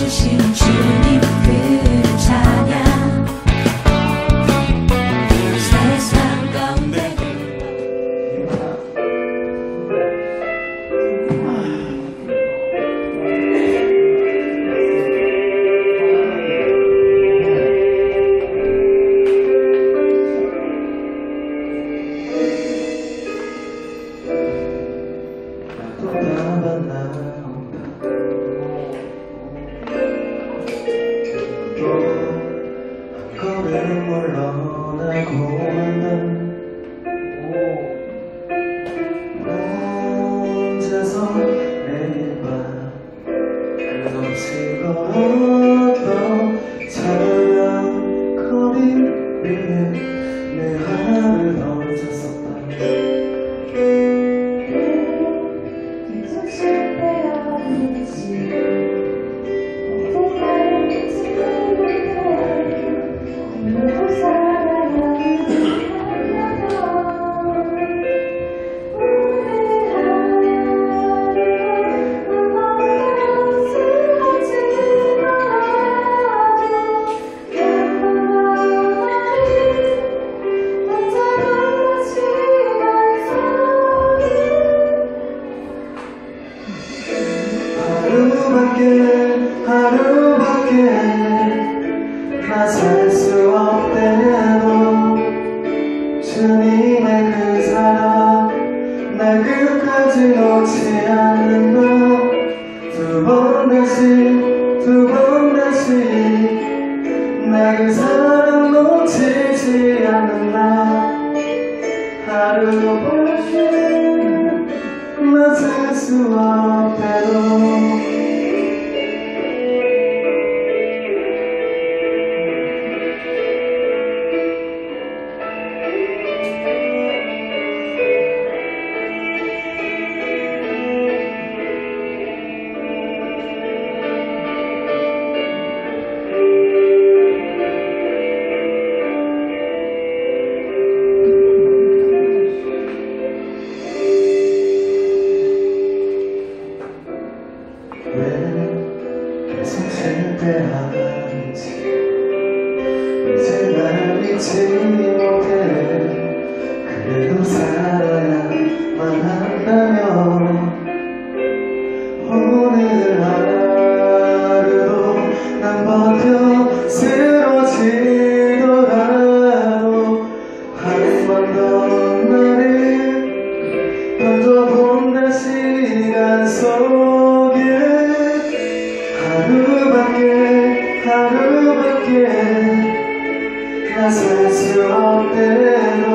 주신 주님 그 찬양 세상 가운데 혼자서 매일 밤 끝없이 걸었던 찬양거리 위에 내 하나를 던졌었다. 계속 실패하는지 어색한 지를 못해 그대로 살아야 하루밖에 나 살 수 없대도 주님의 그 사랑 날 끝까지 놓지 않는다. 두 번 다시 나 그 사랑 놓치지 않는다. 하루밖에 나 살 수 없대도 실패하는지 이제 날 믿지 못해. 그래도 살아야만 한다면 오늘 하루도 난 버텨 쓰러지더라도 한 번 더 나를 던져본다. 시간 속에 하루밖에 나 살 수 없대도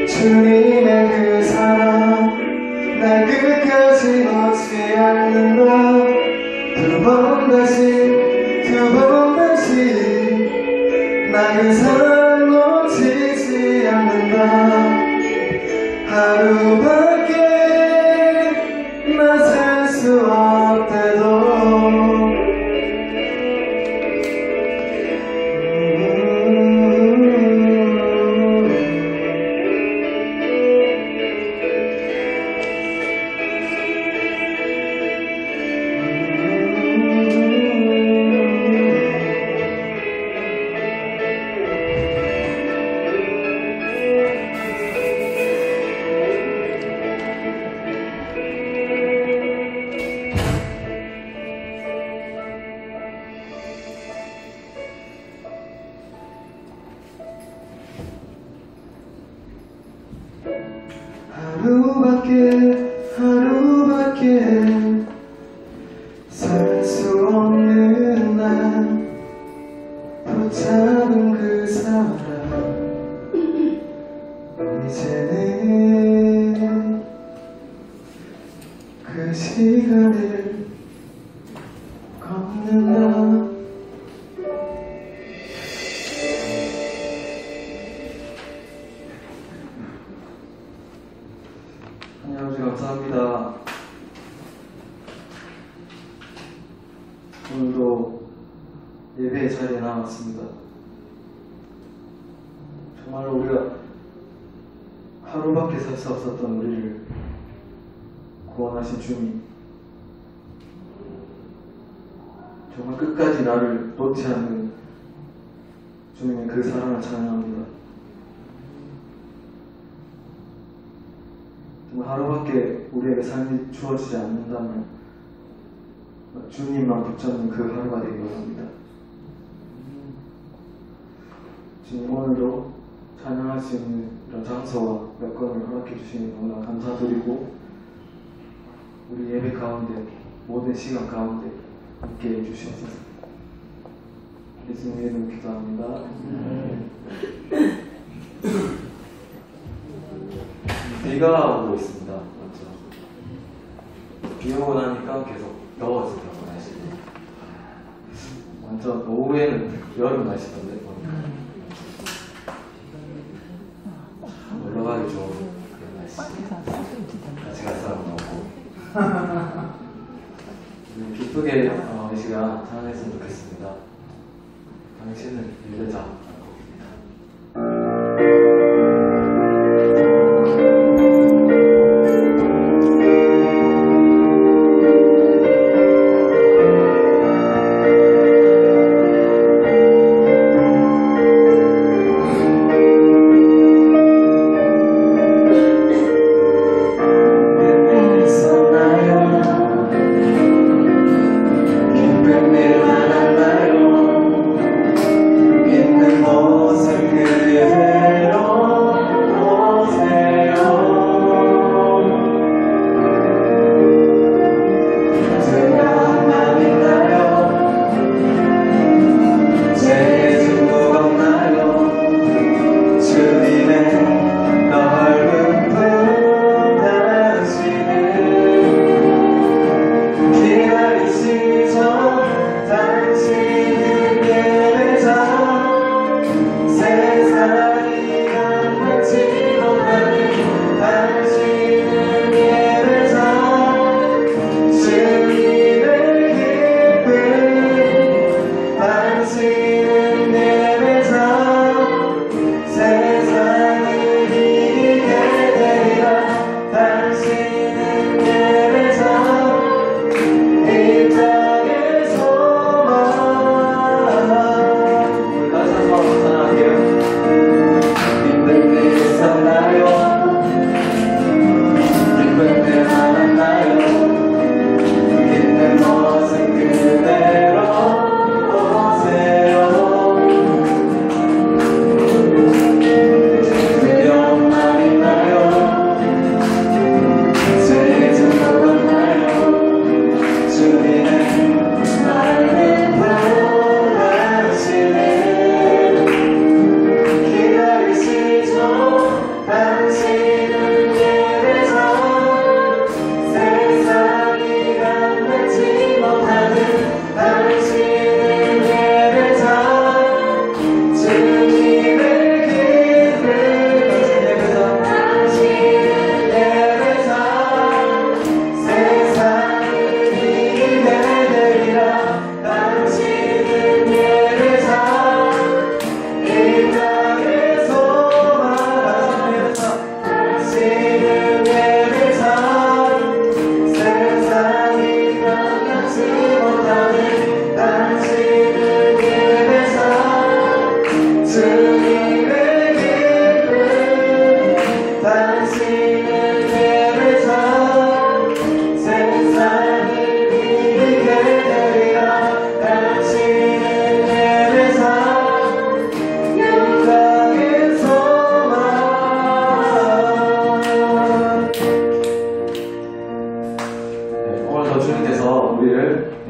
주님의 그 사랑 날 끝까지 놓지 않는다. 두 번 다시 나 그 사랑 놓치지 않는다. 하루밖에 나 살 수 없대도 하루밖에 살 수 없는 날 붙잡은 그 사람 이제는 그 시간을 걷는다. 하나님 아버지 감사합니다. 오늘도 예배의 자리에 나왔습니다. 정말 우리가 하루밖에 살 수 없었던 우리를 구원하신 주님, 정말 끝까지 나를 놓지 않는 주님의 그 사랑을 찬양합니다. 정말 하루밖에 우리에게 삶이 주어지지 않는다면 주님만 붙잡는 그 하루가 되기 바랍니다. 주님, 오늘도 찬양할 수 있는 이런 장소와 여건을 허락해 주시니 너무나 감사드리고, 우리 예배 가운데, 모든 시간 가운데 함께 해주시옵소서. 예수님 이름으로 기도합니다. 비가 오고 있습니다. 맞죠? 비 오고 나니까 계속 더워지더라고요, 날씨. 완전 오후에는 여름 날씨던데. 놀러 가기 좋은 그런 날씨. 같이 갈 사람은 없고. 기쁘게 이 시간 찬양했으면 좋겠습니다. 당신은 예배자.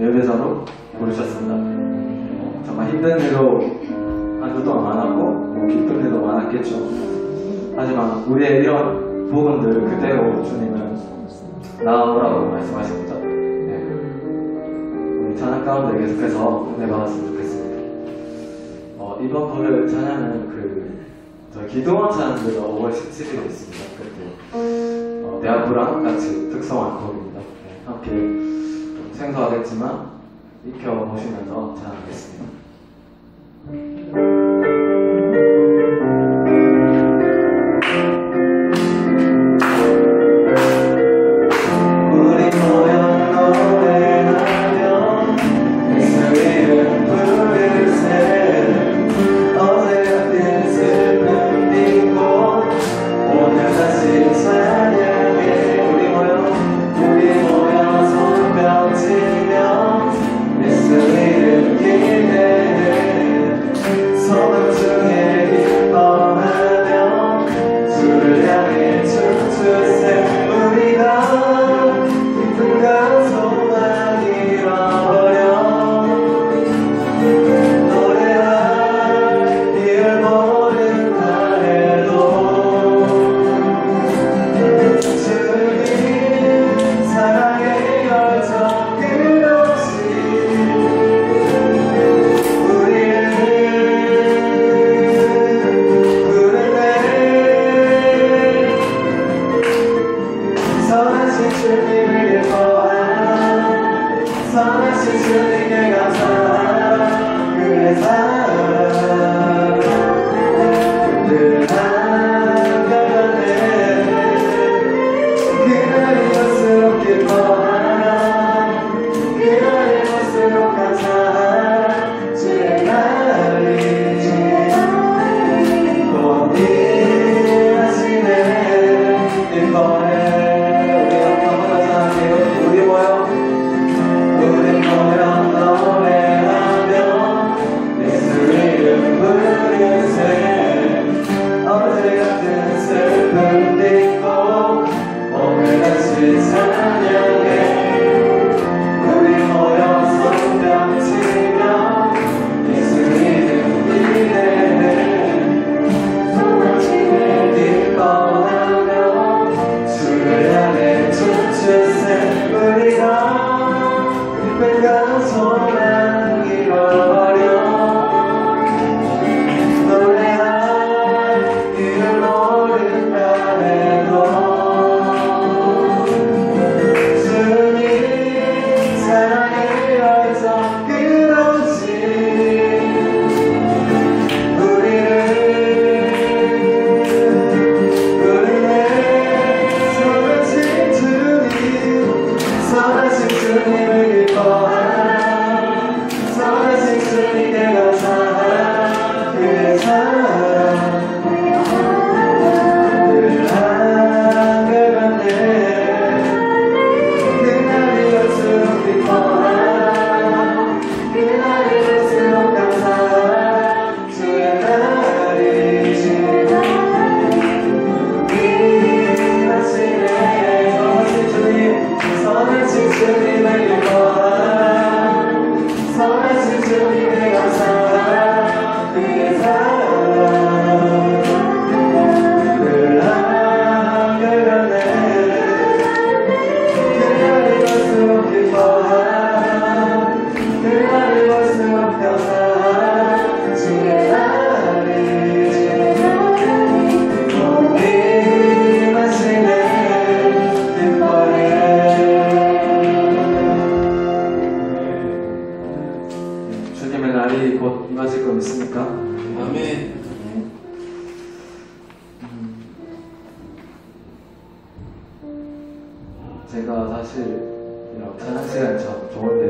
예배자로 부르셨습니다. 정말 힘든 일도 한 주 동안 많았고 기쁜 일도 많았겠죠. 하지만 우리의 이런 부분들 그대로 주님은 나아오라고 말씀하십니다. 우리 찬양 가운데 계속해서 은혜 받았으면 좋겠습니다. 이번 거를 찬양은 저희 기도원 찬양대가 5월 17일에 있습니다. 그때 대학부랑 같이 특성한 곡입니다. 함께 생소하겠지만 익혀보시면서 찬양하겠습니다. 우리 모여 노래하며 예수의 선하신 주님께 감사하라 그의 사랑 늘 한가운데 그날이 올수록 기뻐하라 그날이 올수록 감사하라 주의 날이 곧 일하시네 기뻐해 우리 한번 감사할게요 우리 모여 노래하며 예수 이름 부르세 어제 같은 슬픔 딛고 오늘 다시 찬양해 우리 모여 성령 치며 예수 이름 기대해 도망치네 기뻐하며 주를 향해 춤추세 우리가 내가 소망 잃어버려 노래할 이유 모른다 해도 주님 사랑의 열정 끝없이 우리를 선하신 주님 선하신 주님을 기뻐하라 선하신 주님께 감사하라 그의 사랑 늘 한가운데 그날이 올수록 기뻐하라 그날이 올수록 감사하라 주의 날이 일하시네 선하신 주님 선하신 주님을 기뻐하라 선하신 주님께 감사하라 그의 사랑 늘 한가운데 그날이 올수록 기뻐하라 그날이 올수록 감사하라 주의 날이 곧 임하시네 기뻐해 주님의 날이 곧 임하실 거 믿습니까? 아멘. 제가 사실 이런 찬양 시간이 참 좋은데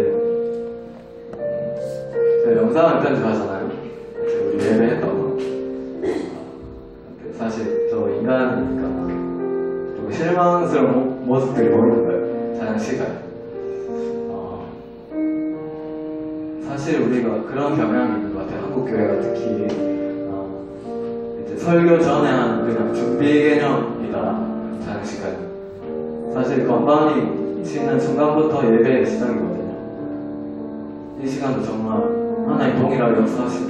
제가 영상을 편집하잖아요. 우리 예배했던 거. 사실 저 인간이니까 좀 실망스러운 모습들이 보이는 거예요. 찬양 시간. 사실 우리가 그런 경향이 있는 것 같아요. 한국 교회가 특히 이제 설교 전에 하는 그냥 준비 개념이다. 찬양 시간이. 사실 건반이 치는 순간부터 예배의 시작이거든요. 이 시간도 정말 하나님 동일하게 역사하시고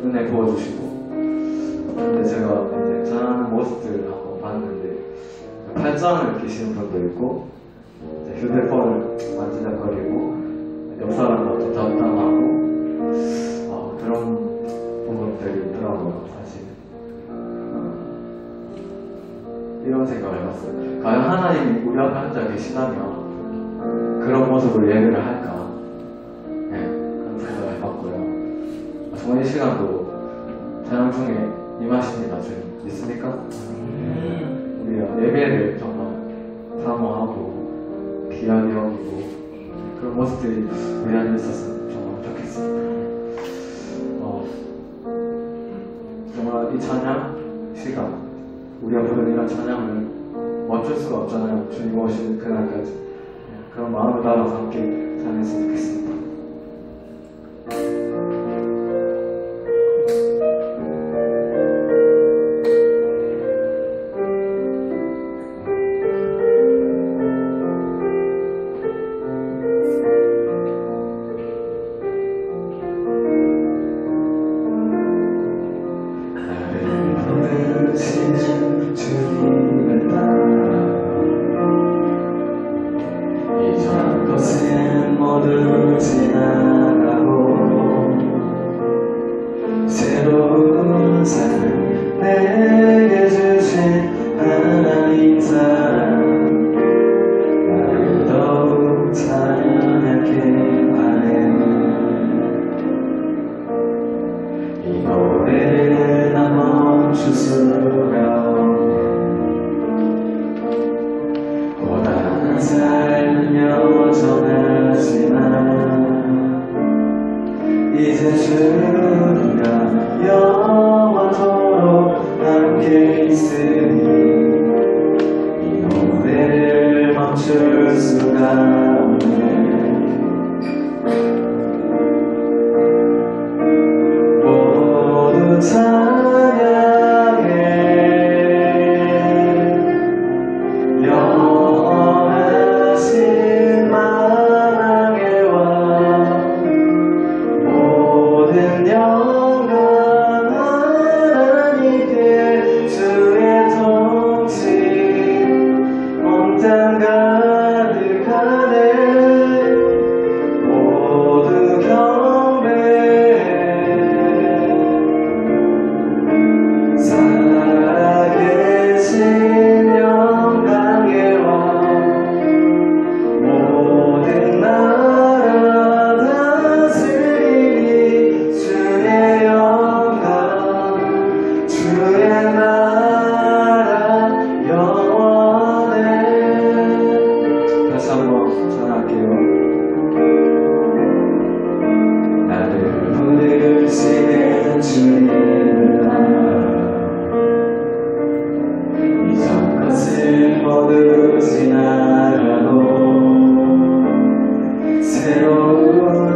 은혜 부어주시고 근데 제가 이제 전하는 모습들을 한번 봤는데 팔짱을 끼시는 분도 있고 이제 휴대폰을 만지작거리고 역사하는 것도 담담하고 그런 부분들이 있더라고요. 사실 이런 생각을 해봤어요. 과연 하나님이 우리 앞에 앉아 계시다면 그런 모습으로 예배를 할까? 네, 그런 생각을 해봤고요. 정말 이 시간도 찬양 중에 임하십니다. 주님 믿습니까? 우리가 예배를 정말 사모하고 귀하게 여기고 그런 모습들이 우리 안에 있었으면 정말 좋겠습니다. 정말 이 찬양 시간 우리가 부르는 이런 찬양을 멈출 수가 없잖아요. 주님 오시는 그날까지. 그런 마음을 담아서 함께 찬양했으면 좋겠습니다. 주님을 따라 이전한 것은 모두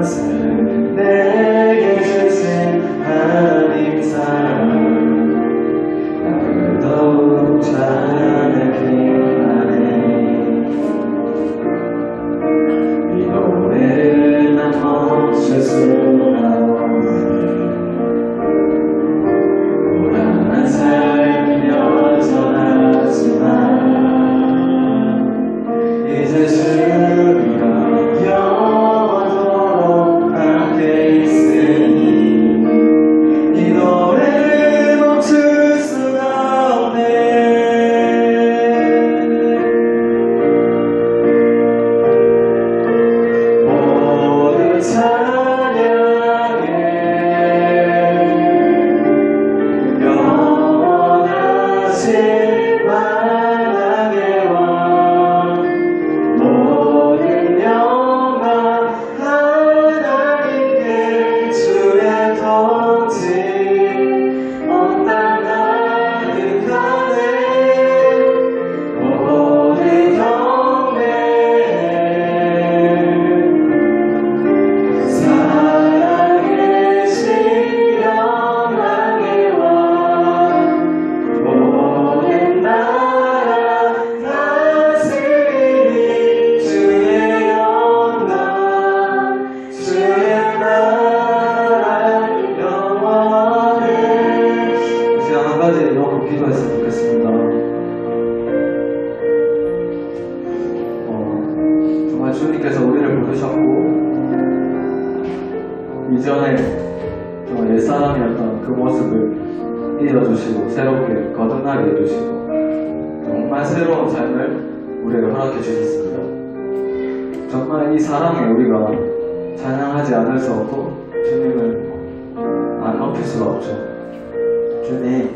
것을 내게 주신 하나님 사랑 나를 더욱 찬양하게 하네. 이 노래를 난 멈출 수가 없네. 고단한 삶이 여전하지만 이제 주가 영원토록 함께 있으니 이 노래를 멈출 수가 없네. 모두 찬양해 영원하신 만왕의 왕 모든 영광 하나님께 주의 통치 온 땅 가득하네. 모든 경배 살아계신 영광의 왕 모든 나라 다스리니 주의 영광 주의 나라 영원해. 이제 한 가지 너무 기도했으면 좋겠습니다. 정말 주님께서 우리를 부르셨고 이전에 정말 옛사람이었던 그 모습을 잊어주시고 새롭게 거듭나게 해주시고 정말 새로운 삶을 우리에게 허락해 주셨습니다. 정말 이 사랑에 우리가 찬양하지 않을 수 없고 주님을 안 높일 수가 없죠. 주님,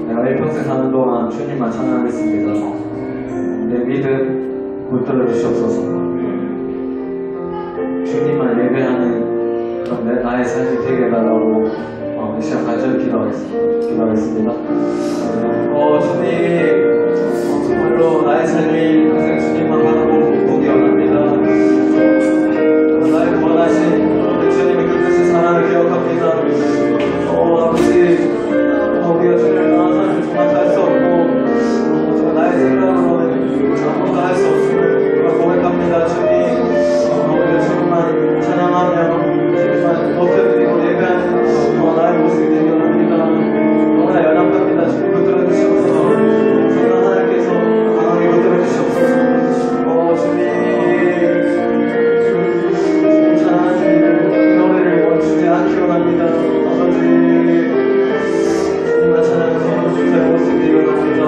내가 일평생 사는 동안 주님만 찬양하겠습니다. 내 믿음 붙들어 주시옵소서. 주님만 예배하는 그런 나의 삶이 되게 해달라고 이 시간 간절히 기도하겠습니다. 주님, 정말로 나의 삶이 항상 주님만 바라보고 보기 원합니다. 나의 원하신 주님의 그 뜻의 사랑을 기억합니다. 아버지, 우리가 주님을 떠난 삶을 정말 살 수 없고 정말 나의 생각으로는 아무것도 할 수 없음을 고백합니다. 주님, 우리가 주님만 찬양하며 주님만 높여드리고 예배하는 나의 모습이 되기 원합니다. 너무나 연합합니다. 주님 붙들어 주시옵소서. 성령 하나님께서 강하게 붙들어 주시옵소서. 주님 찬양하는 노래를 멈추지 않기 원합니다. 아버지, 주님만 찬양하며 주님의 모습이 되기 원합니다.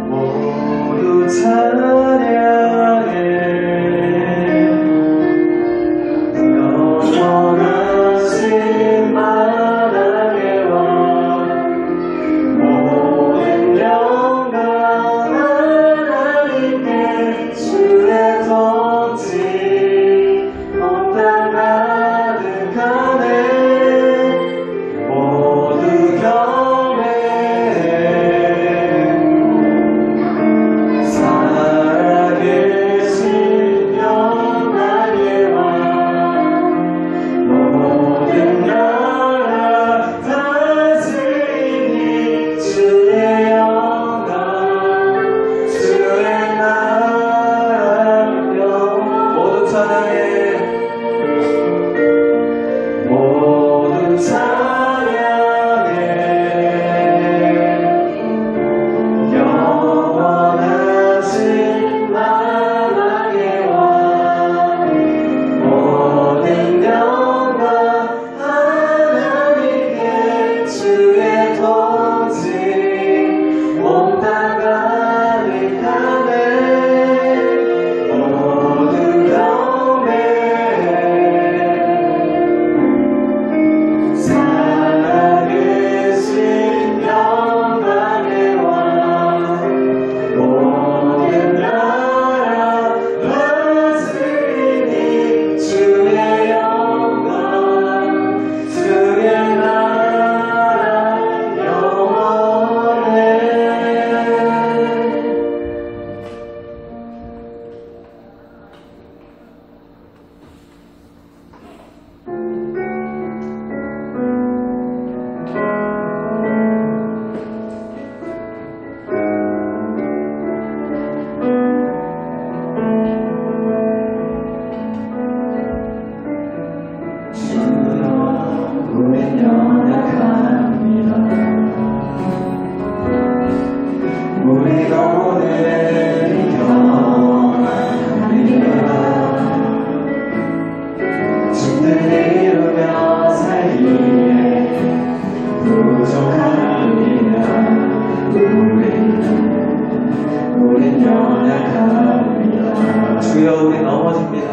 모두 찬양해 영원하신 만왕의 왕 모든 영광 하나님께 주의 통치 온 땅 가득하네. 모두 경배 살아계신 주여 우리 넘어집니다.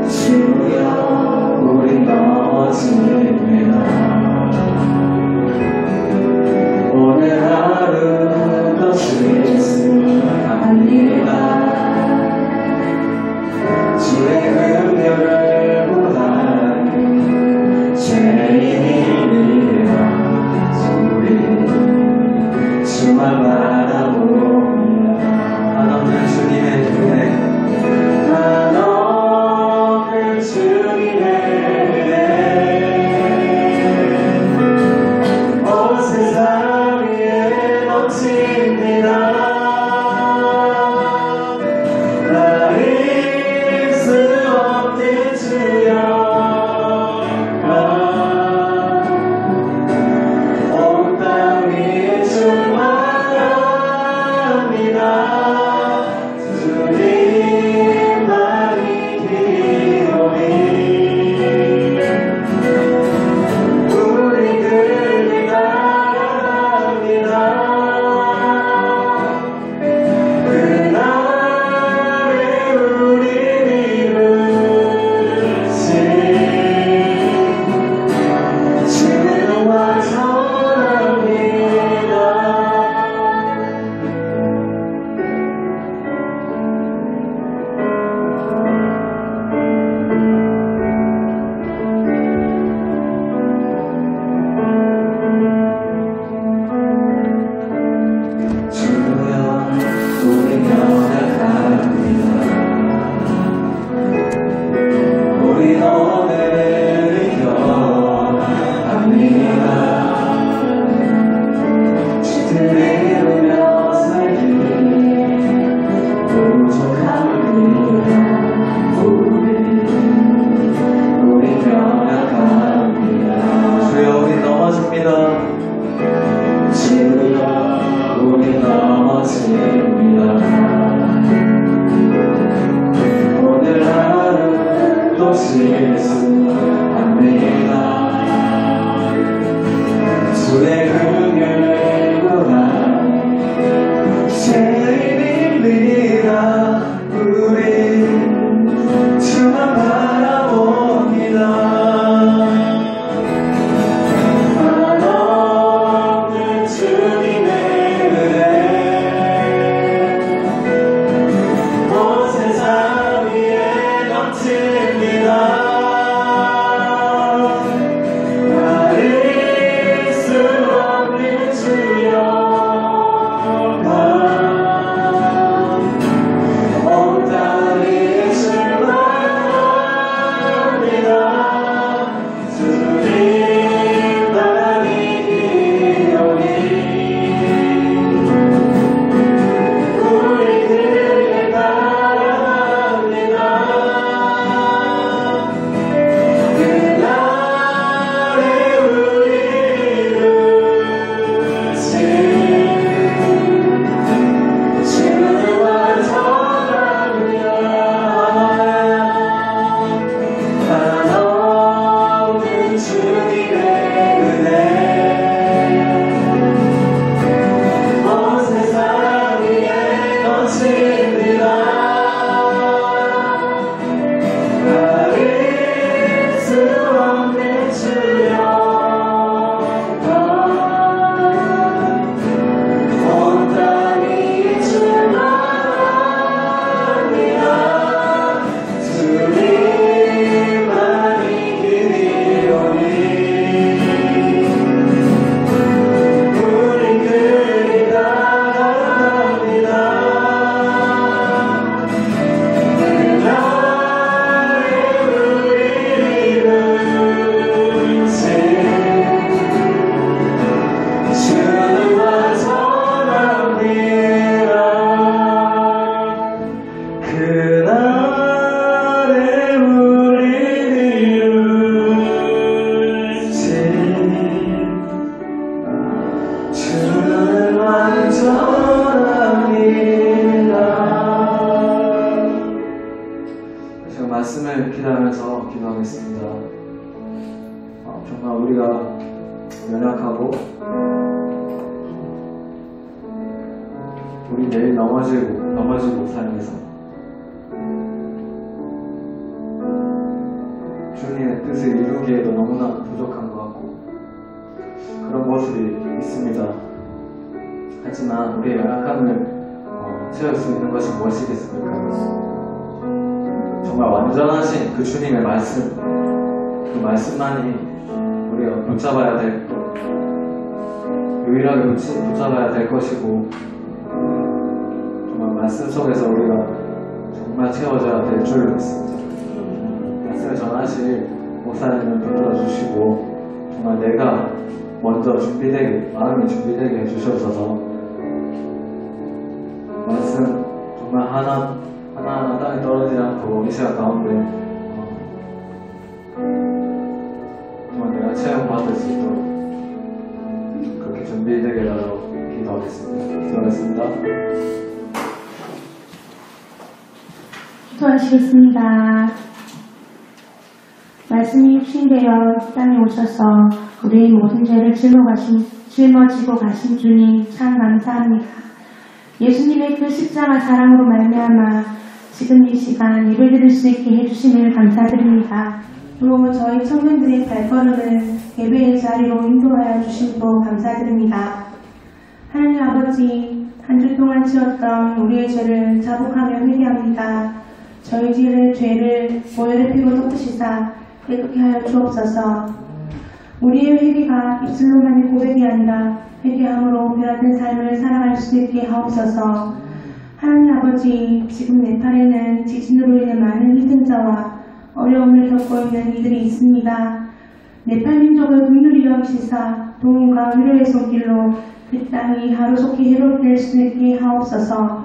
주여 우리 넘어집니다. 오늘 하루도 실수합니다. 주의 긍휼을 구하는 죄인입니다. 우리 주만 바라봅니다. 한없는 주님의 은혜, 한없는 주님의 은혜, 온 세상 위에 넘칩니다. 나를 수 없는 주여, 온 땅 위에 충만합니다. 주님만이 기로이 우리 그리 나갑니다. 그날에 우리 이루신 주와 전합니다. 주여 우리 연약합니다. 우리 오늘을 경험합니다. 주를 이루며 살기에 부족합니다. 우리 연약합니다. 주여 우리 넘어집니다. 주여 우리 넘어집니다. 오늘 하루 또 실수합니다. 주의 긍휼을 구하는 죄인입니다. 우리 주만 바라봅니다. 한없는 주님의 은혜, 온 세상 위에 넘칩니다. 나를 수 없는 주여, 온 땅 위에 충만합니다. 주님만이 기로이 우리 그에게 바랍니다. 그날에 우리 이루신 주와 전합니다. 한없는 주님의 은혜, 온 세상 위에 넘칩니다. 가릴 수 없는 주여, 온 땅이 충만합니다. 주님만이 기로이 우리 그리 나갑니다. 그날에 우리 이루신 주와 전합니다. 그날에 우리 이루신 주와 전합니다. 제가 말씀을 기도하면서 기도하겠습니다. 정말 우리가 연약하고 우리 매일 넘어지고 삶에서 하나님의 뜻을 이루기에도 너무나 부족한 것 같고 그런 모습이 있습니다. 하지만 우리의 연약함을 채울 수 있는 것이 무엇이겠습니까? 정말 완전하신 그 주님의 말씀, 그 말씀만이 우리가 붙잡아야 될 것, 유일하게 붙잡아야 될 것이고 정말 말씀 속에서 우리가 정말 채워져야 될 줄로 믿습니다. 말씀을 전하실 목사님을 붙들어 주시고 정말 내가 먼저 마음이 준비되게 해주셔서 말씀 정말 하나하나 땅에 떨어지지 않고 이 시간 가운데 정말 내가 체험받을 수 있도록 그렇게 준비되게 해달라고 기도하겠습니다. 기도하겠습니다. 기도하시겠습니다. 말씀이 육신되어 이 땅에 오셔서 우리의 모든 죄를 짊어지고 가신 주님 참 감사합니다. 예수님의 그 십자가 사랑으로 말미암아 지금 이 시간 예배드릴 수 있게 해주심을 감사드립니다. 또 저희 청년들의 발걸음을 예배의 자리로 인도하여 주심도 감사드립니다. 하나님 아버지, 한 주 동안 지었던 우리의 죄를 자복하며 회개합니다. 저희 죄를 모여를 피고 덮으시사 깨끗게 하여 주옵소서. 우리의 회개가 입술로만의 고백이 아니라 회개함으로 변화된 삶을 살아갈 수 있게 하옵소서. 하나님 아버지, 지금 네팔에는 지진으로 인해 많은 희생자와 어려움을 겪고 있는 이들이 있습니다. 네팔 민족을 긍휼히 여기시사 도움과 위로의 손길로 그 땅이 하루속히 회복될 수 있게 하옵소서.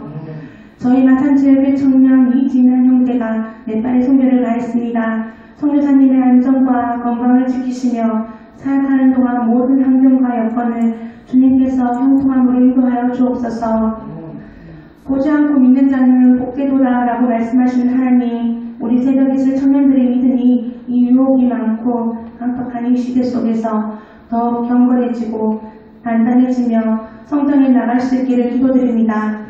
저희 마산지역의 청년 이진현 형제가 네팔에 선교를 가했습니다. 선교사님의 안전과 건강을 지키시며 사역하는 동안 모든 환경과 여건을 주님께서 형통함으로 인도하여 주옵소서. 보지 않고 믿는 자는 복되도다라고 말씀하시는 하나님, 우리 새벽에 있을 청년들의 믿음이 이 유혹이 많고 깜빡한 이 시대 속에서 더욱 경건해지고 단단해지며 성장해 나갈 수 있기를 기도드립니다.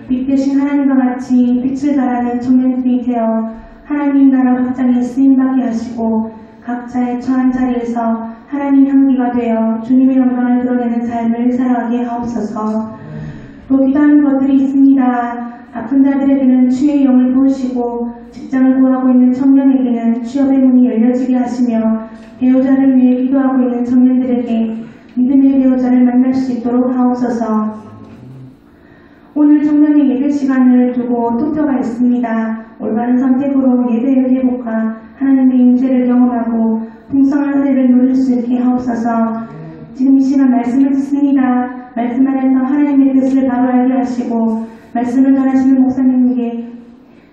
빛 대신 하나님과 같이 빛을 발하는 청년들이 되어 하나님 나라 확장에 쓰임받게 하시고 각자의 처한 자리에서 하나님 향기가 되어 주님의 영광을 드러내는 삶을 살아가게 하옵소서. 또 기도하는 것들이 있습니다. 아픈 자들에게는 치유의 영을 부으시고 직장을 구하고 있는 청년에게는 취업의 문이 열려지게 하시며 배우자를 위해 기도하고 있는 청년들에게 믿음의 배우자를 만날 수 있도록 하옵소서. 오늘 청년의 예배 시간을 두고 투표가 있습니다. 올바른 선택으로 예배의 회복과 하나님의 임재를 경험하고 풍성한 은혜를 누릴 수 있게 하옵소서. 지금 이 시간 말씀을 듣습니다. 말씀 안에서 하나님의 뜻을 바로 알게 하시고 말씀을 전하시는 목사님에게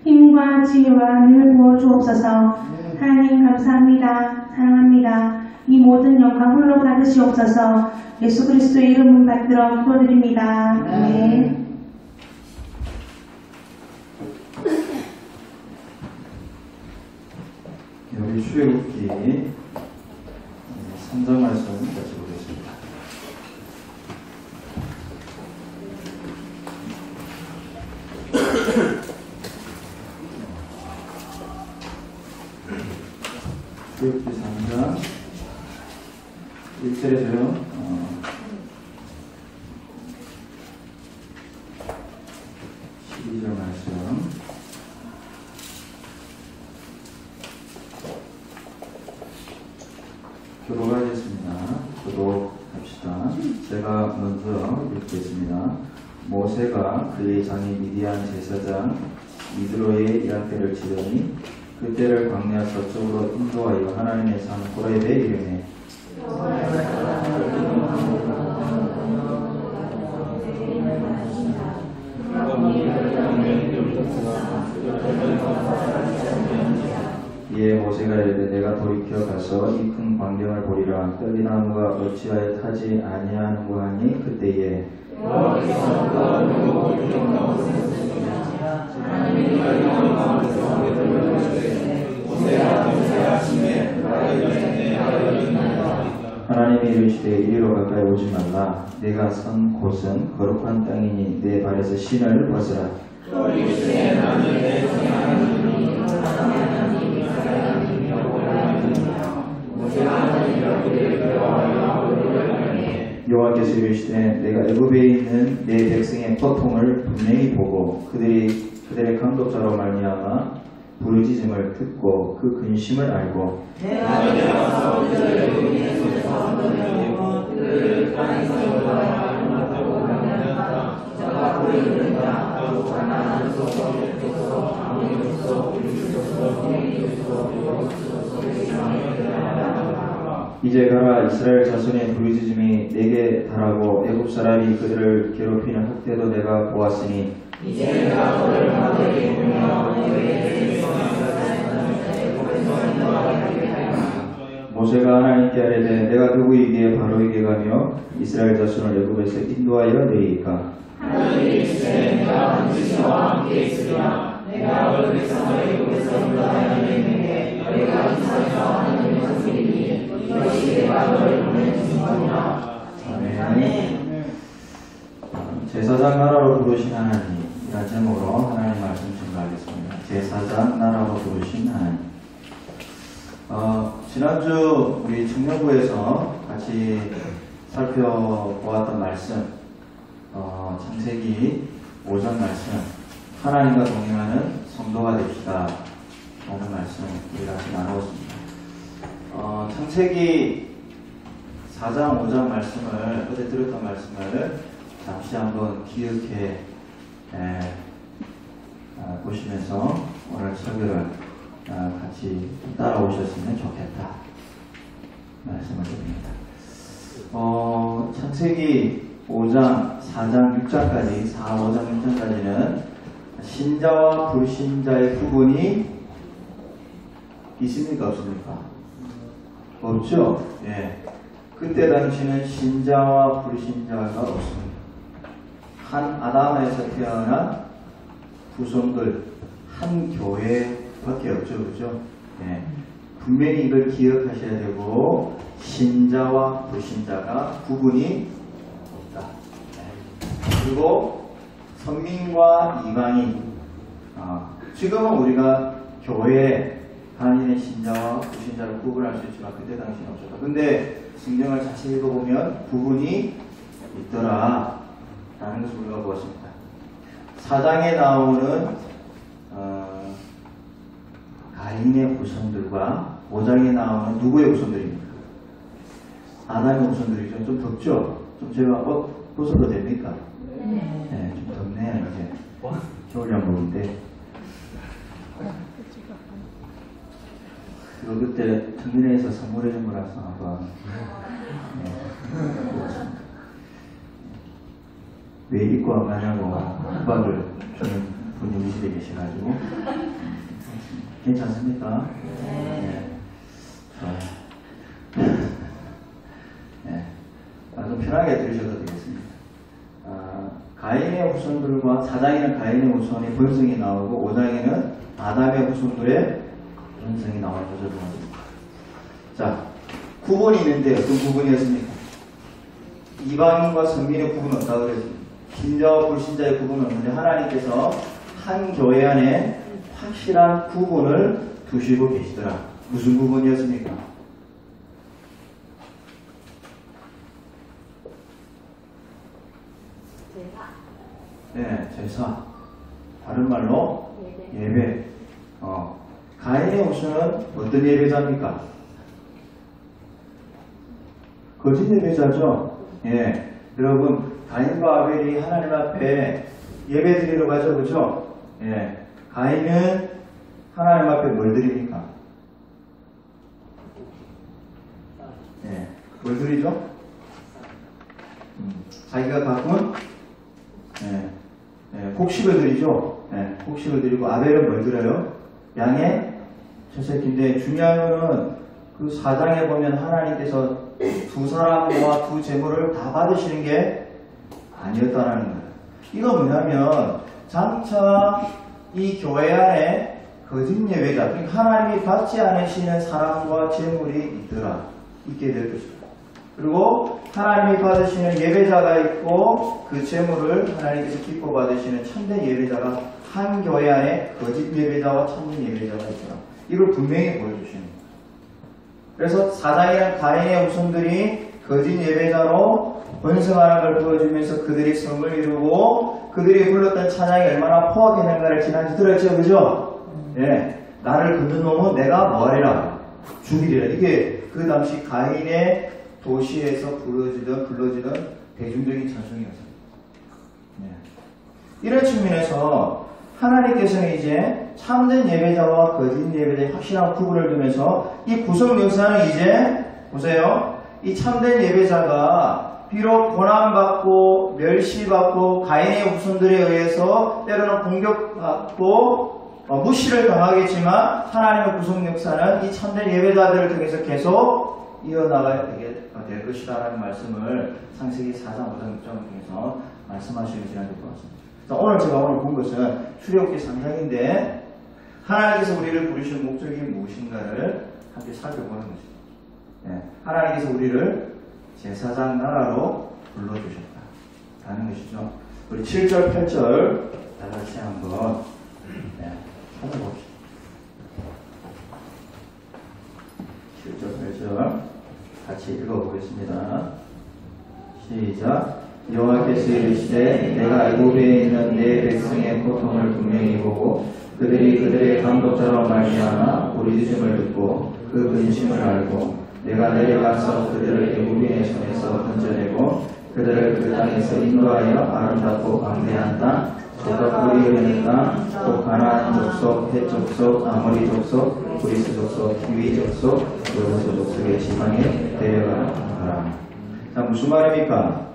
힘과 지혜와 능을 부어 주옵소서. 하나님 감사합니다. 사랑합니다. 이 모든 영광 홀로 받으시옵소서. 예수 그리스도의 이름을 받들어 기도드립니다. 아멘. 우리 출애굽기 3장 말씀 같이 보겠습니다. 출애굽기 3장 1절에서요 12절 말씀 교독하겠습니다. 교독합시다. 제가 먼저 읽겠습니다. 모세가 그의 장인 미디안 제사장 이드로의 양떼를 치더니 그때를 광야 서쪽으로 인도하여 하나님의 산 호렙에 이르매 이에 모세가 이르되 내가 돌이켜 가서 이 큰 광경을 보리라. 떨기나무가 어찌하여 타지 아니하는고 하니 그때에 하나님이 이르시되 이리로 가까이 오지 말라. 내가 선 곳은 거룩한 땅이니 내 발에서 신을 벗으라. 여호와께서 이르시되 내가 애굽에 있는 내 백성의 고통을 분명히 보고 그들의 강독자로 말미암아 부르짖음을 듣고 그 근심을 알고 이제 가라. 이스라엘 자손의 부르짖음이 내게 달하고 애굽 사람이 그들을 괴롭히는 학대도 내가 보았으니 모세가 하나님께 아뢰되 내가 누구에게 바로에게 가며 이스라엘 자손을 애굽에서 인도하여 내리이까. 하나님이 이르시되 내가 반드시 너와 함께 있으리라. 내가 너를 백성을 애굽에서 인도하여 내리는데 너희가 이스라엘과 하나님의 자손이니 이것이 내가 너를 보낸 뜻이니라. 아멘. 제사장 나라로 부르신 하나님이라는 제목으로 하나님 말씀 전가하겠습니다. 제사장 나라로 부르신 하나님. 지난주 우리 청년부에서 같이 살펴보았던 말씀, 창세기 5장 말씀, 하나님과 동행하는 성도가 됩시다 라는 말씀 우리 같이 나누었습니다. 창세기 4장 5장 말씀을, 어제 들었던 말씀을 잠시 한번 기억해 보시면서 오늘 설교를 같이 따라오셨으면 좋겠다 말씀을 드립니다. 창세기 5장, 4장, 6장까지, 4, 5장, 6장까지는 신자와 불신자의 구분이 있습니까? 없습니까? 없죠? 예. 그때 당시는 신자와 불신자가 없습니다. 한 아담에서 태어난 후손들, 한 교회밖에 없죠. 그죠? 예. 분명히 이걸 기억하셔야 되고, 신자와 불신자가 구분이 없다. 예. 그리고 선민과 이방인, 지금은 우리가 교회에 한인의 신자와 불신자를 구분할 수 있지만 그때 당시는 없었다. 근데 성경을 자세히 읽어보면 구분이 있더라 라는 것을 우리가 보았습니다. 4장에 나오는 가인의 후손들과 5장에 나오는 누구의 후손들입니까? 아담의 후손들이죠. 좀 덥죠? 좀 제가 벗어도 됩니까? 네, 좀 덥네요. 이제 겨울양복인데 이거 그때 청년회에서 선물해준 거라서 한번 왜 입고 안 가냐고 협박을 주는 분이 우리 집에 계셔가지고 괜찮습니까? 네. 좋아요. 네. 좀 편하게 들으셔도 되겠습니다. 가인의 후손들과 4장에는 가인의 후손의 번성이 나오고 5장에는 아담의 후손들의 번성이 나와서 저도록. 자, 구분이 있는데 어떤 구분이었습니까? 이방인과 선민의 구분은 없다고 그랬습니다. 신자와 불신자의 구분은 없는데 하나님께서 한 교회 안에 확실한 구분을 두시고 계시더라. 무슨 구분이었습니까? 네, 제사. 다른 말로 예배. 가인의 후손은 어떤 예배자입니까? 거짓 예배자죠. 예, 여러분 가인과 아벨이 하나님 앞에 예배 드리러 가죠, 그죠? 예, 가인은 하나님 앞에 뭘 드립니까? 예, 뭘 드리죠? 자기가 가꾼 곡식을 드리죠. 예, 곡식을 드리고 아벨은 뭘 드려요? 양의 첫새끼인데 중요한 거는 그 4장에 보면 하나님께서 두 사람과 두 재물을 다 받으시는 게 아니었다는 거예요. 이거 뭐냐면 장차 이 교회 안에 거짓 예배자, 그러니까 하나님이 받지 않으시는 사람과 재물이 있게 될 것입니다. 그리고 하나님이 받으시는 예배자가 있고 그 재물을 하나님께서 기뻐 받으시는 참된 예배자가 한 교회 안에 거짓 예배자와 참된 예배자가 있더라. 이걸 분명히 보여주시는 거예요. 그래서 사장이란 가인의 후손들이 거짓 예배자로 번성하는 걸 보여주면서 그들이 성을 이루고 그들이 불렀던 찬양이 얼마나 포악했는가를 지난주 들었죠, 그죠? 예, 나를 건든 놈은 내가 뭐하리라? 죽이리라. 이게 그 당시 가인의 도시에서 불러지던 대중적인 찬송이었습니다. 예. 이런 측면에서 하나님께서는 이제 참된 예배자와 거짓 예배자의 확실한 구분을 두면서 이 구속 역사는 이제 보세요. 이 참된 예배자가 비록 고난받고 멸시받고 가인의 후손들에 의해서 때로는 공격받고 무시를 당하겠지만 하나님의 구속 역사는 이 참된 예배자들을 통해서 계속 이어나가야 될 것이다라는 말씀을 창세기 4장 5장 6장을 통해서 말씀하시는 지난주 보았습니다. 오늘 제가 본 것은 출애굽기 3장인데 하나님께서 우리를 부르신 목적이 무엇인가를 함께 살펴보는 것입니다. 네, 하나님께서 우리를 제사장 나라로 불러주셨다라는 것이죠. 우리 7절, 8절 다 같이 한번 찾아봅시다. 7절, 8절 같이 읽어보겠습니다. 시작. 여호와께서 이르시되 내가 애굽에 있는 내 백성의 고통을 분명히 보고 그들이 그들의 감독자로 말미암아 부르짖음을 듣고 그 근심을 알고 내가 내려가서 그들을 애굽인의 손에서 건져내고 그들을 그 땅에서 인도하여 아름답고 광대한 땅 곧 물이 흐르는 땅 곧 가나안 족속, 헷 족속, 아모리 족속, 브리스 족속, 히위 족속, 여호수 족속의 지방에 데려가라. 자, 무슨 말입니까?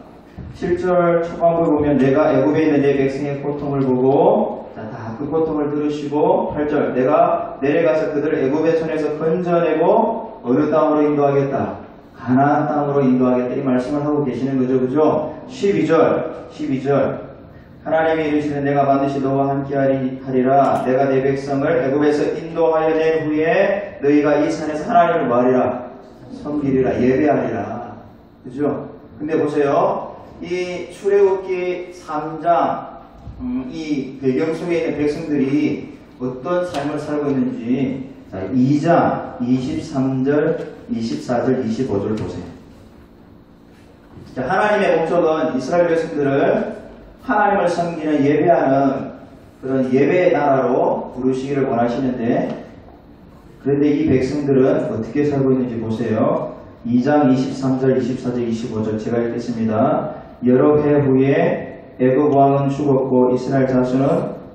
7절 초반부에 보면 내가 애굽에 있는 내 백성의 고통을 보고 다 그 고통을 들으시고 8절 내가 내려가서 그들을 애굽의 손에서 건져내고 어느 땅으로 인도하겠다. 가나안 땅으로 인도하겠다. 이 말씀을 하고 계시는 거죠. 그죠? 12절 하나님이 이르시는 내가 반드시 너와 함께 하리라. 내가 내 백성을 애굽에서 인도하여 낸 후에 너희가 이 산에서 하나님을 뭐하리라? 섬기리라. 예배하리라. 그죠? 근데 보세요. 이 출애굽기 3장 이 배경 속에 있는 백성들이 어떤 삶을 살고 있는지 자, 2장 23절, 24절, 25절 보세요. 자, 하나님의 목적은 이스라엘 백성들을 하나님을 섬기는 예배하는 그런 예배의 나라로 부르시기를 원하시는데 그런데 이 백성들은 어떻게 살고 있는지 보세요. 2장 23절, 24절, 25절 제가 읽겠습니다. 여러 해 후에 애굽 왕은 죽었고 이스라엘 자손은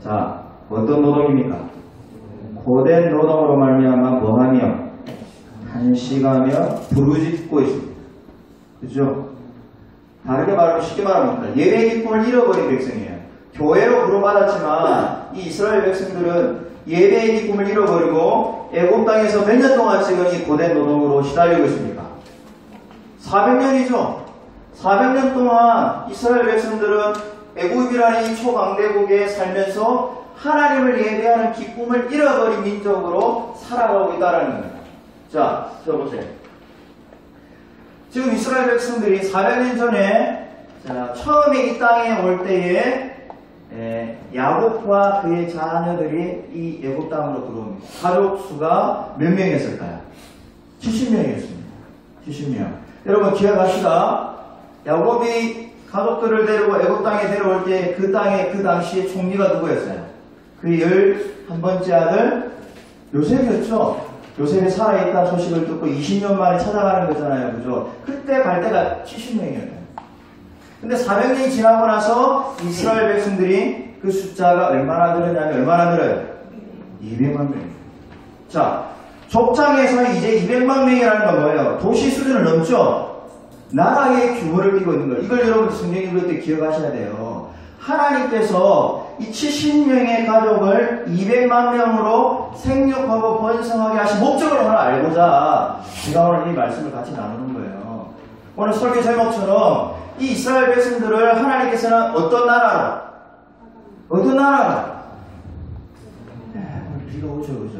자 어떤 노동입니까? 고된 노동으로 말미암아 뭐하며 한식하며 부르짖고 있습니다. 그죠? 다르게 말하면 쉽게 말하면 예배의 기쁨을 잃어버린 백성이에요. 교회로 부름받았지만 이 이스라엘 백성들은 예배의 기쁨을 잃어버리고 애굽 땅에서 몇 년 동안 지금 이 고된 노동으로 시달리고 있습니까? 400년이죠. 400년 동안 이스라엘 백성들은 애굽이라는 이 초강대국에 살면서 하나님을 예배하는 기쁨을 잃어버린 민족으로 살아가고 있다는 겁니다. 자, 보세요. 지금 이스라엘 백성들이 400년 전에 처음에 이 땅에 올 때에 야곱과 그의 자녀들이 이 애굽 땅으로 들어옵니다. 가족 수가 몇 명이었을까요? 70명이었습니다. 70명. 여러분 기억합시다. 야곱이 가족들을 데리고 애굽 땅에 데려올 때 그 땅에 그 당시에 총리가 누구였어요? 그 11번째 아들 요셉이었죠. 요셉이 살아있다는 소식을 듣고 20년 만에 찾아가는 거잖아요. 그죠? 그때 갈 때가 70명이었어요. 근데 400년이 지나고 나서 이스라엘 백성들이 그 숫자가 얼마나 늘었냐면 얼마나 늘어요? 200만 명입니다. 자, 족장에서 이제 200만 명이라는 건 뭐예요? 도시 수준을 넘죠? 나라의 규모를 띠고 있는 거예요. 이걸 여러분 성경 읽을 때 기억하셔야 돼요. 하나님께서 이 70명의 가족을 200만 명으로 생육하고 번성하게 하신 목적을 오늘 알고자 제가 오늘 이 말씀을 같이 나누는 거예요. 오늘 설교 제목처럼 이 이스라엘 백성들을 하나님께서는 어떤 나라로? 어떤 나라로? 오늘 비가 오죠, 그죠?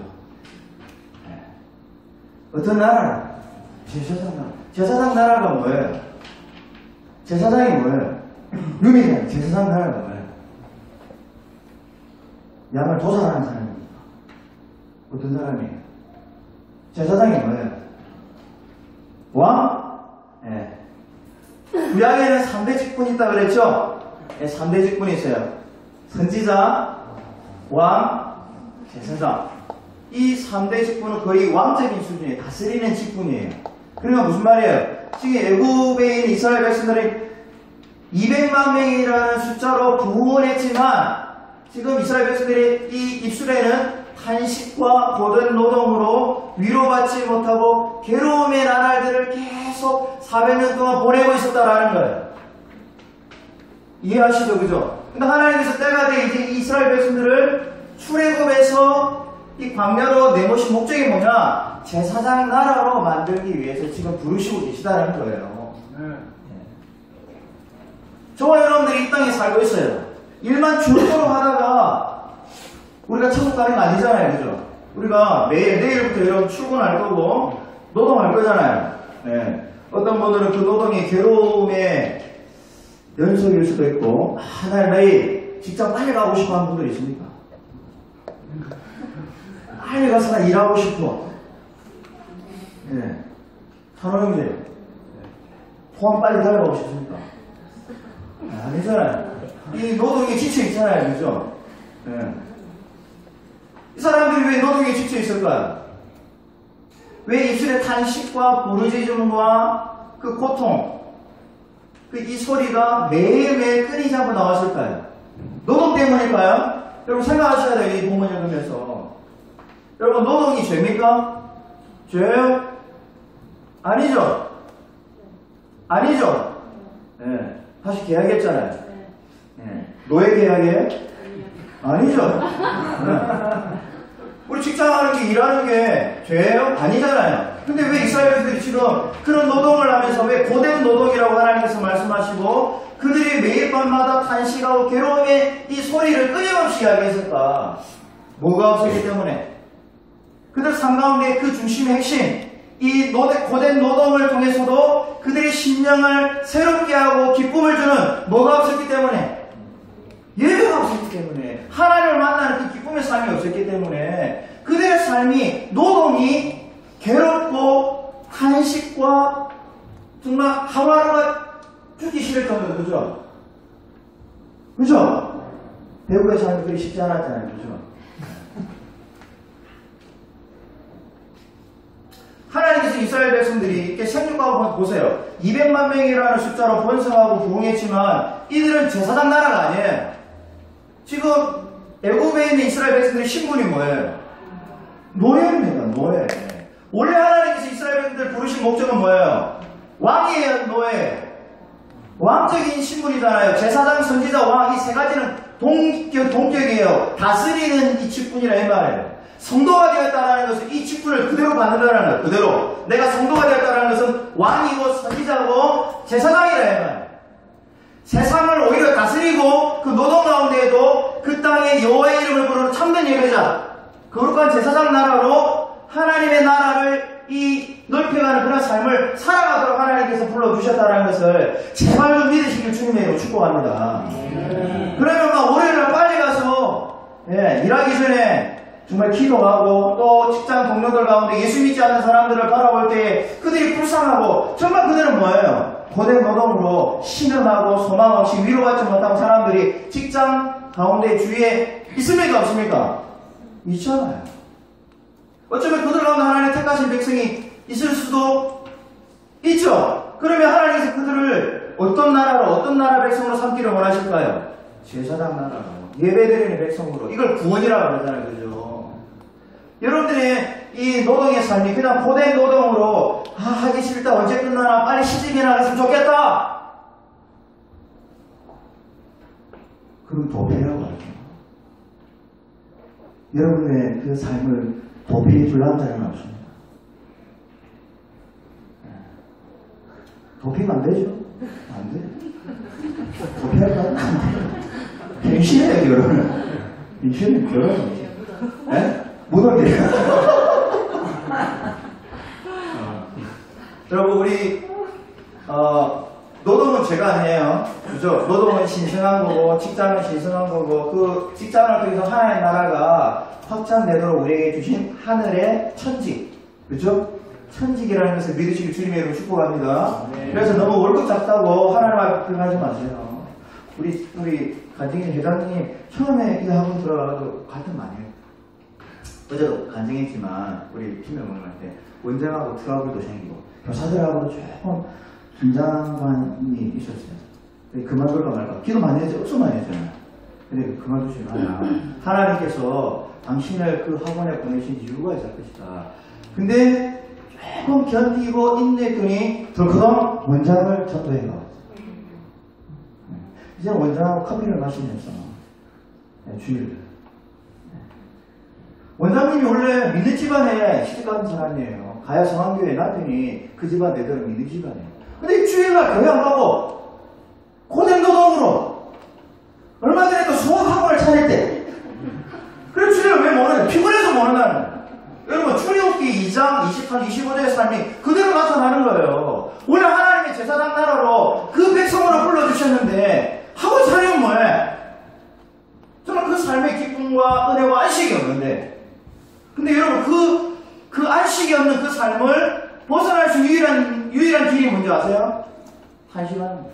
어떤 나라로? 제사장 나라. 제사장 나라가 뭐예요? 제사장이 뭐예요? 루미는 제사장 나라가 뭐예요? 양을 도살하는 사람입니다. 어떤 사람이에요? 제사장이 뭐예요? 왕? 예. 구약에는 3대 직분이 있다 그랬죠? 예, 3대 직분이 있어요. 선지자, 왕, 제사장. 이 3대 직분은 거의 왕적인 수준이에요. 다스리는 직분이에요. 그러니까 무슨 말이에요? 지금 애굽에 있는 이스라엘 백성들이 200만 명이라는 숫자로 부흥했지만 지금 이스라엘 백성들의 이 입술에는 탄식과 고된 노동으로 위로받지 못하고 괴로움의 나날들을 계속 400년 동안 보내고 있었다라는 거예요. 이해하시죠? 그죠? 근데 하나님께서 때가 돼 이제 이스라엘 백성들을 출애굽에서 이 광야로 내모신 목적이 뭐냐? 제사장 나라로 만들기 위해서 지금 부르시고 계시다는 거예요. 저와 여러분들이 이 땅에 살고 있어요. 일만 주도로 하다가 우리가 천국 가는 거 아니잖아요. 그죠? 우리가 내일부터 여러분 출근할 거고 노동할 거잖아요. 네. 어떤 분들은 그 노동이 괴로움의 연속일 수도 있고 매일 직장 빨리 가고 싶어 하는 분들이 있습니까? 빨리 가서 나 일하고 싶어. 네. 산호형제 포항 빨리 달려가고 싶습니까? 아니잖아요. 이 노동에 지쳐 있잖아요. 그죠? 네. 이 사람들이 왜 노동에 지쳐 있을까요? 왜 입술의 탄식과 부르짖음과 그 고통, 이 소리가 매일매일 끊이지 않고 나왔을까요? 노동 때문일까요? 여러분 생각하셔야 돼요. 이 본문 읽으면서. 여러분 노동이 죄입니까? 죄예요? 아니죠? 아니죠? 네. 다시 계약했잖아요. 네. 노예 계약이에요? 아니죠? 네. 우리 직장하는 게 일하는 게 죄예요? 아니잖아요. 근데 왜 이스라엘들이 지금 그런 노동을 하면서 왜 고된 노동이라고 하나님께서 말씀하시고 그들이 매일 밤마다 탄식하고 괴로움의 이 소리를 끊임없이 이야기했을까? 뭐가 없었기 때문에? 그들 삶 가운데 그 중심의 핵심, 이 고된 노동을 통해서도 그들의 심령을 새롭게 하고 기쁨을 주는 뭐가 없었기 때문에? 예배가 없었기 때문에, 하나님을 만나는 그 기쁨의 삶이 없었기 때문에 그들의 삶이, 노동이 괴롭고 탄식과 정말 하루하루가 죽기 싫을 정도로, 그죠? 그죠? 배우의 삶이 그리 쉽지 않았잖아요. 그죠? 하나님께서 이스라엘 백성들이 이렇게 생육하고 보세요. 200만 명이라는 숫자로 번성하고 부흥했지만 이들은 제사장 나라가 아니에요. 지금 애굽에 있는 이스라엘 백성들의 신분이 뭐예요? 노예입니다. 노예. 원래 하나님께서 이스라엘 백성들 부르신 목적은 뭐예요? 왕이에요. 노예. 왕적인 신분이잖아요. 제사장, 선지자, 왕, 이 세 가지는 동격이에요. 다스리는 이 직분이라 이 말이에요. 성도가 되었다는 것은 이 직분을 그대로 받는다는 거예요. 그대로. 내가 성도가 되었다는 것은 왕이고 선지자고 제사장이라 이 말이에요. 세상을 오히려 다스리고 그 노동 가운데에도 그 땅에 여호와의 이름을 부르는 참된 예배자, 거룩한 제사장 나라로 하나님의 나라를 이 넓혀가는 그런 삶을 살아가도록 하나님께서 불러주셨다는 것을 제발 좀 믿으시길 주님의 이름으로 축복합니다. 그러면 막 월요일날 빨리 가서 일하기 전에 정말 기도하고 또 직장 동료들 가운데 예수 믿지 않는 사람들을 바라볼 때 그들이 불쌍하고 정말 그들은 뭐예요? 고된 노동으로 신음하고 소망 없이 위로받지 못한 사람들이 직장 가운데 주위에 있습니까? 없습니까? 있잖아요. 어쩌면 그들 가운데 하나님의 택하신 백성이 있을 수도 있죠. 그러면 하나님께서 그들을 어떤 나라로, 어떤 나라 백성으로 삼기를 원하실까요? 제사장 나라로, 예배드리는 백성으로. 이걸 구원이라고 그러잖아요. 그죠? 여러분들의 이 노동의 삶이 그냥 고된 노동으로 하기 싫다, 언제 끝나나, 빨리 시집이나 갔으면 좋겠다. 그럼 도피라고 하죠. 여러분의 그 삶을 도피해 줄 남자는 없습니다. 도피면 안 되죠? 안 돼. 도피할까요? 안 돼요. 변신해요, 결혼은. 변신은 결혼이죠. 못 올게요. 여러분, 우리, 노동은 죄가 아니에요. 그죠? 노동은 신성한 거고, 직장은 신성한 거고, 그 직장을 통해서 하나님의 나라가 확장되도록 우리에게 주신 하늘의 천직. 그죠? 천직이라는 것을 믿으시길 주님의 이름으로 축복합니다. 그래서 너무 월급 작다고 하나님 앞에 하지 마세요. 우리 간증인 회장님 처음에 이 학원 들어가서 갈등 많이 해요. 어제도 간증했지만 우리 팀을 모임할 때 원장하고 트러블도 생기고 교사들하고도 조금 긴장감이 있었어요. 그만둘까 말까 기도 많이 했죠. 엄청 많이 했잖아요. 근데 그만두지 마라. 하나님께서 당신을 그 학원에 보내신 이유가 있을 것이다. 근데 조금 견디고 인내했더니 덜커덩 원장을 전도해 가왔어요. 이제 원장하고 커피를 마시면서 주의를. 원장님이 원래 믿는 집안에 시집가는 사람이에요. 가야 성황교회 남편이 그 집안 내대로 믿는 집안이에요. 근데 주일날 교회 안 가고 고등노동으로 얼마 전에 또 수학학원을 차렸대. 그래 주일날 왜 모르는? 피곤해서 모른다는 거예요. 여러분 출애굽기 2장 23, 25절의 삶이 그대로 나타나는 거예요. 원래 하나님의 제사장 나라로 그 백성으로 불러주셨는데 하고 차리면 뭐해? 정말 그 삶의 기쁨과 은혜와 안식이 없는데 근데 여러분 그 안식이 없는 그 삶을 벗어날 수 유일한 길이 뭔지 아세요? 한심한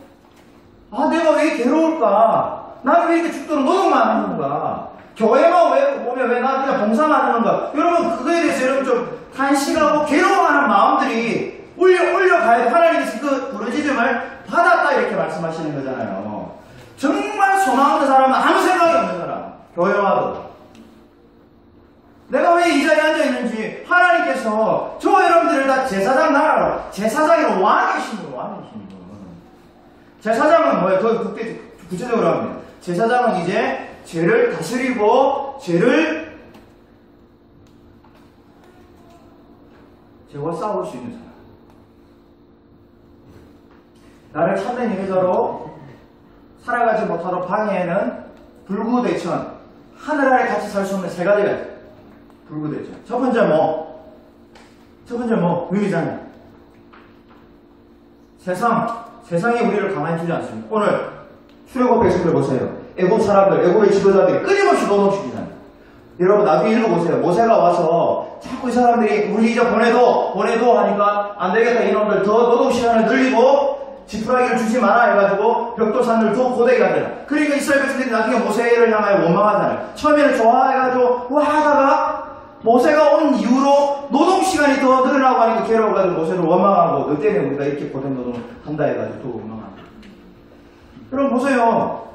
아 내가 왜 괴로울까? 나는 왜 이렇게 죽도록 노동만 하는가? 교회만 왜 오면 왜 나 그냥 봉사만 하는가? 여러분 그거에 대해서 여러분 좀 탄식하고 괴로워하는 마음들이 올려가야 돼. 하나님께서 그 부르짖음을 받았다 이렇게 말씀하시는 거잖아요. 정말 소망 없는 사람은 아무 생각이 없는 사람 교회 와도 내가 왜 이 자리에 앉아있는지 하나님께서 저 여러분들을 다 제사장 나라로 제사장으로 왕이신 분 제사장은 뭐예요? 더 구체적으로 하면 제사장은 이제 죄를 다스리고 죄와 싸울 수 있는 사람. 나를 참된 예배자로 살아가지 못하도록 방해에는 불구대천, 하늘 아래 같이 살 수 없는 세 가지가 있어요. 불구대천. 첫 번째 위기잖아요. 세상이 우리를 가만히 두지 않습니다. 오늘 출애굽 백성들 보세요. 애굽 사람들, 애굽의 지도자들이 끊임없이 노동시키잖아요. 여러분 나중에 읽어보세요. 모세가 와서 자꾸 이 사람들이 우리 이제 보내도 하니까 안 되겠다 이놈들 더 노동 시간을 늘리고 지푸라기를 주지 마라 해가지고 벽돌산을 더 고되게 하잖아. 그러니까 이스라엘 백성들이 나중에 모세를 향하여 원망하잖아요. 처음에는 좋아해가지고 와 하다가 모세가 온 이후로 노동 시간이 더 늘어나고 하니까 괴로워가지고 모세를 원망하고 너 때문에 우리가 이렇게 고된 노동을 한다 해가지고 또 원망하고. 여러분 보세요.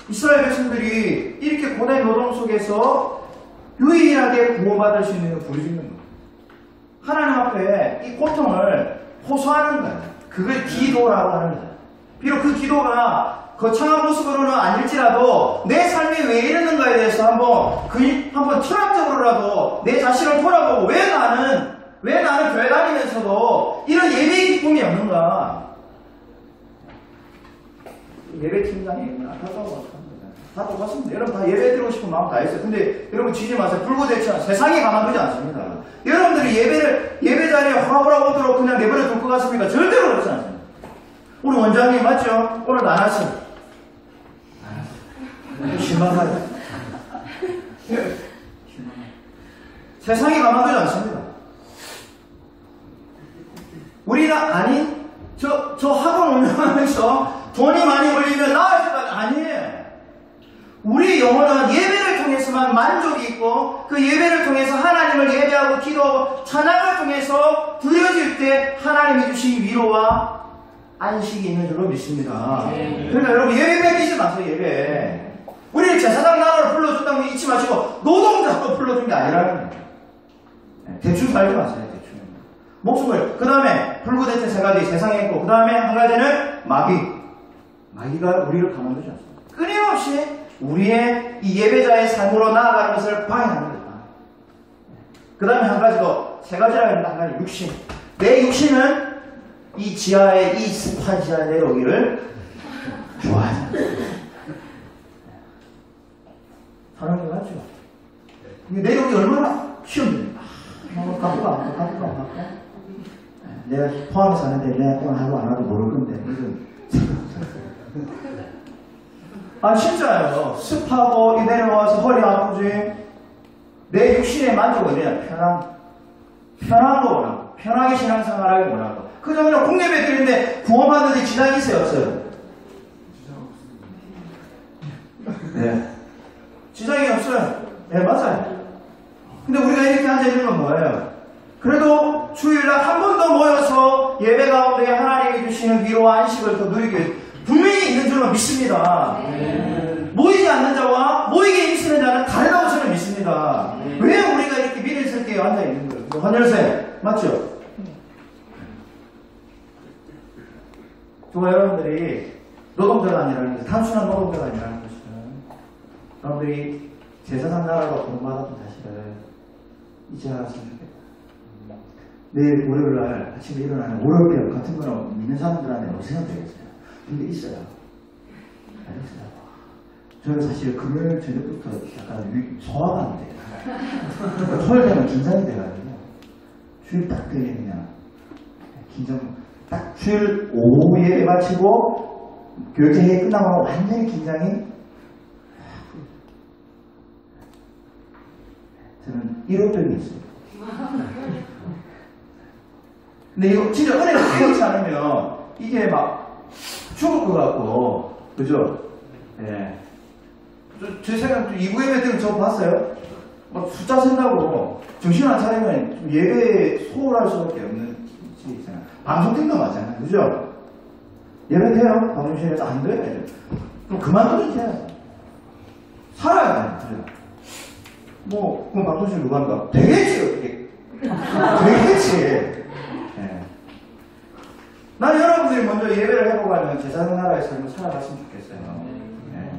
이스라엘 백성들이 이렇게 고된 노동 속에서 유일하게 구원받을 수 있는 건 부르짖는 거예요. 하나님 앞에 이 고통을 호소하는 거예요. 그걸 기도라고 하는 거예요. 비록 그 기도가 거창한 모습으로는 아닐지라도 내 삶이 왜 이러는가에 대해서 한번 철학적으로라도 내 자신을 돌아보고 왜 나는 교회 다니면서도 이런 예배의 기쁨이 없는가? 예배 팀장이 다 똑같습니다. 여러분 다 예배 드리고 싶은 마음 다 있어요. 근데 여러분 지지 마세요. 불구대천 세상이 가만두지 않습니다. 여러분들이 예배 자리에 화보라 오도록 그냥 내버려 둘 것 같습니까? 절대로 그렇지 않습니다. 우리 원장님 맞죠? 오늘 나눴습니다. 실망하죠. 세상이 가만두지 않습니다. 우리가 아닌 저 학원 운영하면서 돈이 많이 벌리면 나아질까? 아니에요. 우리 영혼은 예배를 통해서만 만족이 있고 그 예배를 통해서 하나님을 예배하고 기도하고 찬양을 통해서 드려질 때 하나님이 주신 위로와 안식이 있는 줄로 믿습니다. 그러니까 여러분 예배 뺏기지 마세요. 예배. 우리 제사장 나라를 불러준다는 거 잊지 마시고 노동자도 불러준 게 아니라는 거예요. 대충 살지 마세요. 대충. 목숨을. 그 다음에 불구대천 세 가지 세상에 있고 그 다음에 한 가지는 마귀가 우리를 가만두지 않습니다. 끊임없이 우리의 이 예배자의 삶으로 나아가는 것을 방해하는 거다. 그 다음에 한 가지 더, 세 가지라 했는데 한 가지 육신. 내 육신은 이 지하에, 이 습한 지하에 내려오기를 좋아하잖아. 사람이 맞죠? 이게 내려오기 얼마나 쉬운데. 갖고 가. 내가 포항에 사는데 내가 그냥 하고 안 하고 모를 건데. 진짜요. 습하고 내려와서 허리 아프지. 내 육신의 만족은 그냥 편한 거 원하고 편하게 신앙생활하기 원하고. 그저 그냥 공예배 드리는데 구원받는 데 지장이 있어요, 없어요? 네. 지장이 없어요. 네, 맞아요. 근데 우리가 이렇게 앉아있는 건 뭐예요? 그래도 주일날 한 번 더 모여서 예배 가운데 하나님이 주시는 위로와 안식을 더 누리기 위해 분명히 있는 줄은 믿습니다. 모이지 않는 자와 모이게 힘쓰는 자는 다르다고 저는 믿습니다. 왜 우리가 이렇게 믿음스럽게 앉아있는 거예요? 헌혈생 맞죠? 저와 여러분들이 노동자가 아니라는 것은 단순한 노동자가 아니라는 것은 여러분들이 제사상 나라로 구원받았던 사실을 잊지 않았으면 좋겠다. 내일 월요일날 아침에 일어나는 월요병 같은 거는 믿는 사람들한테 어떻게 되겠어요? 근데 있어요. 알겠어요. 저는 사실 금요일 저녁부터 약간 소화가 안 돼요. 토요일 되면 긴장이 돼가지고 주일 딱 되면 그냥 긴장 딱 주일 오후 예배 마치고 교육회의 끝나고 완전히 긴장이 저는 일호병이 있어요. 근데 이거 진짜 은혜가 깨우치 않으면 이게 막 죽을 것 같고 그죠? 예. 제 생각 좀 2부 예배 때는 저거 봤어요? 막 숫자 센다고 정신 안 차리면 좀 예배에 소홀할 수밖에 없는 일이 있잖아요. 방송 때도 맞잖아요. 그죠? 예배 돼요? 방송실에서 안 돼. 그럼 그만두면 돼요. 살아야 돼요. 그죠? 뭐, 그럼 방송실 누가 한다? 되겠지, 어떻게. 되겠지. 네. 난 여러분들이 먼저 예배를 해보고 하면 제사장 나라의 삶을 살아갔으면 좋겠어요. 네.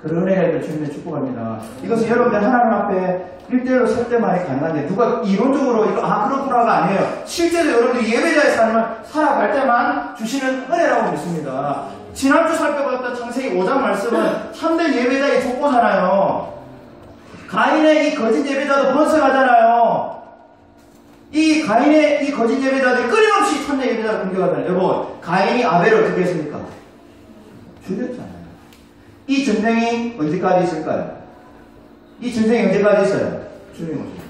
그런 은혜가 있는 주님의 축복합니다. 이것은 여러분들 하나님 앞에 1대1로 설 때만이 가능한데, 누가 이론적으로 이거, 그렇구나가 아니에요. 실제로 여러분들이 예배자의 삶을 살아갈 때만 주시는 은혜라고 믿습니다. 지난주 살펴봤던 창세기 5장 말씀은 참된 예배자의 족보잖아요. 가인의 이 거짓 예배자도 번성하잖아요. 이 가인의 이 거짓 예배자들이 끊임없이 참된 예배자를 공격하잖아요. 여러분, 가인이 아벨을 어떻게 했습니까? 죽였잖아요. 이 전쟁이 언제까지 있을까요? 이 전쟁이 언제까지 있어요? 주님 오십시오.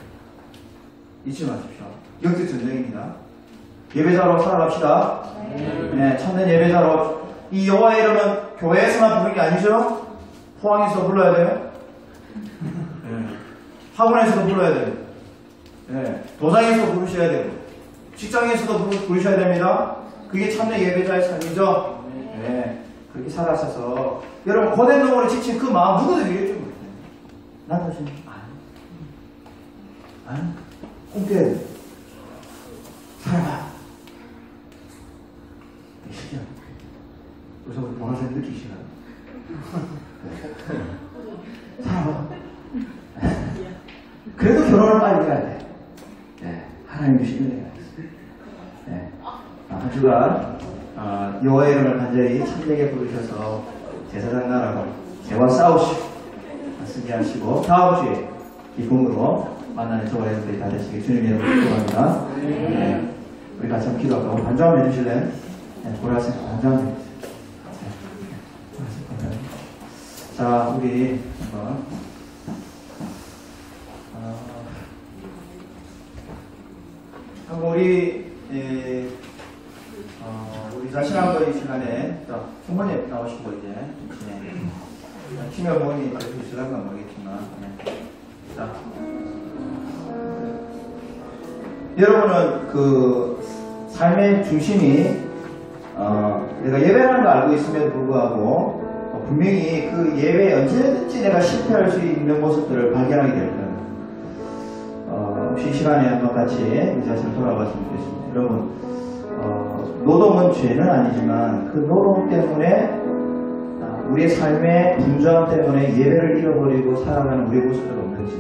잊지 마십시오. 영적 전쟁입니다. 예배자로 살아갑시다. 네, 참된 예배자로. 이 여호와의 이름은 교회에서만 부르는 게 아니죠? 포항에서 불러야 돼요. 학원에서도 불러야 돼요. 네. 도장에서 부르셔야 되고 직장에서도 부르셔야 됩니다. 그게 참된 예배자의 삶이죠. 네. 그렇게 살았어서 여러분 고된 노고를 지친 그 마음 누구도 이해해주지 못해요. 나도 지금 아니 꿈깨야 돼. 살아봐. 쉽지 않아. 그래서 우리 보라색 느끼시나요? 살아봐. 그래도 결혼을 빨리 해야 돼. 네, 하나님 주신 은혜가 있습니다. 네, 한 주간 여호와의 이름을 간절히 참되게 부르셔서 제사장 나라고 죄와 싸우시고 승리하시고 다음 주에 기쁨으로 만나는 저와 여러분들이 다 되시길 주님 이름으로 축복합니다. 네, 우리 같이 한번 기도하고 반주 한번 해주실래요? 네, 보라색 반주 한번 해주세요. 네, 자, 우리 한번 우리 자신 한번 이 시간에 총무님 나오시고 이제 팀의 모임이 되실란가 모르겠지만 자, 여러분은 그 삶의 중심이 내가 예배라는 걸 알고 있음에도 불구하고 분명히 그 예배에 언제든지 내가 실패할 수 있는 모습들을 발견하게 될 거예요. 혹시 이 시간에 한번 같이 이 자신을 돌아봤으면 좋겠습니다. 여러분, 노동은 죄는 아니지만 그 노동 때문에 우리의 삶의 분주함 때문에 예배를 잃어버리고 살아가는 우리의 모습들 없는지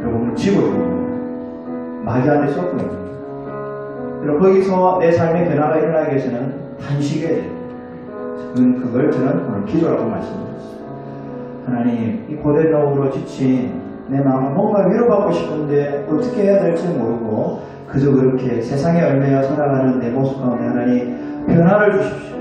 여러분 지고입니다. 말이 안 될 수 없거든요. 여러분 거기서 내 삶의 변화가 일어나기 위해서는 단식해야 돼요. 그걸 저는 오늘 기도라고 말씀드렸습니다. 하나님, 이 고된 노후로 지친 내 마음은 뭔가 위로받고 싶은데 어떻게 해야 될지 모르고 그저 그렇게 세상에 얽매여 살아가는 내 모습 가운데 하나님 변화를 주십시오.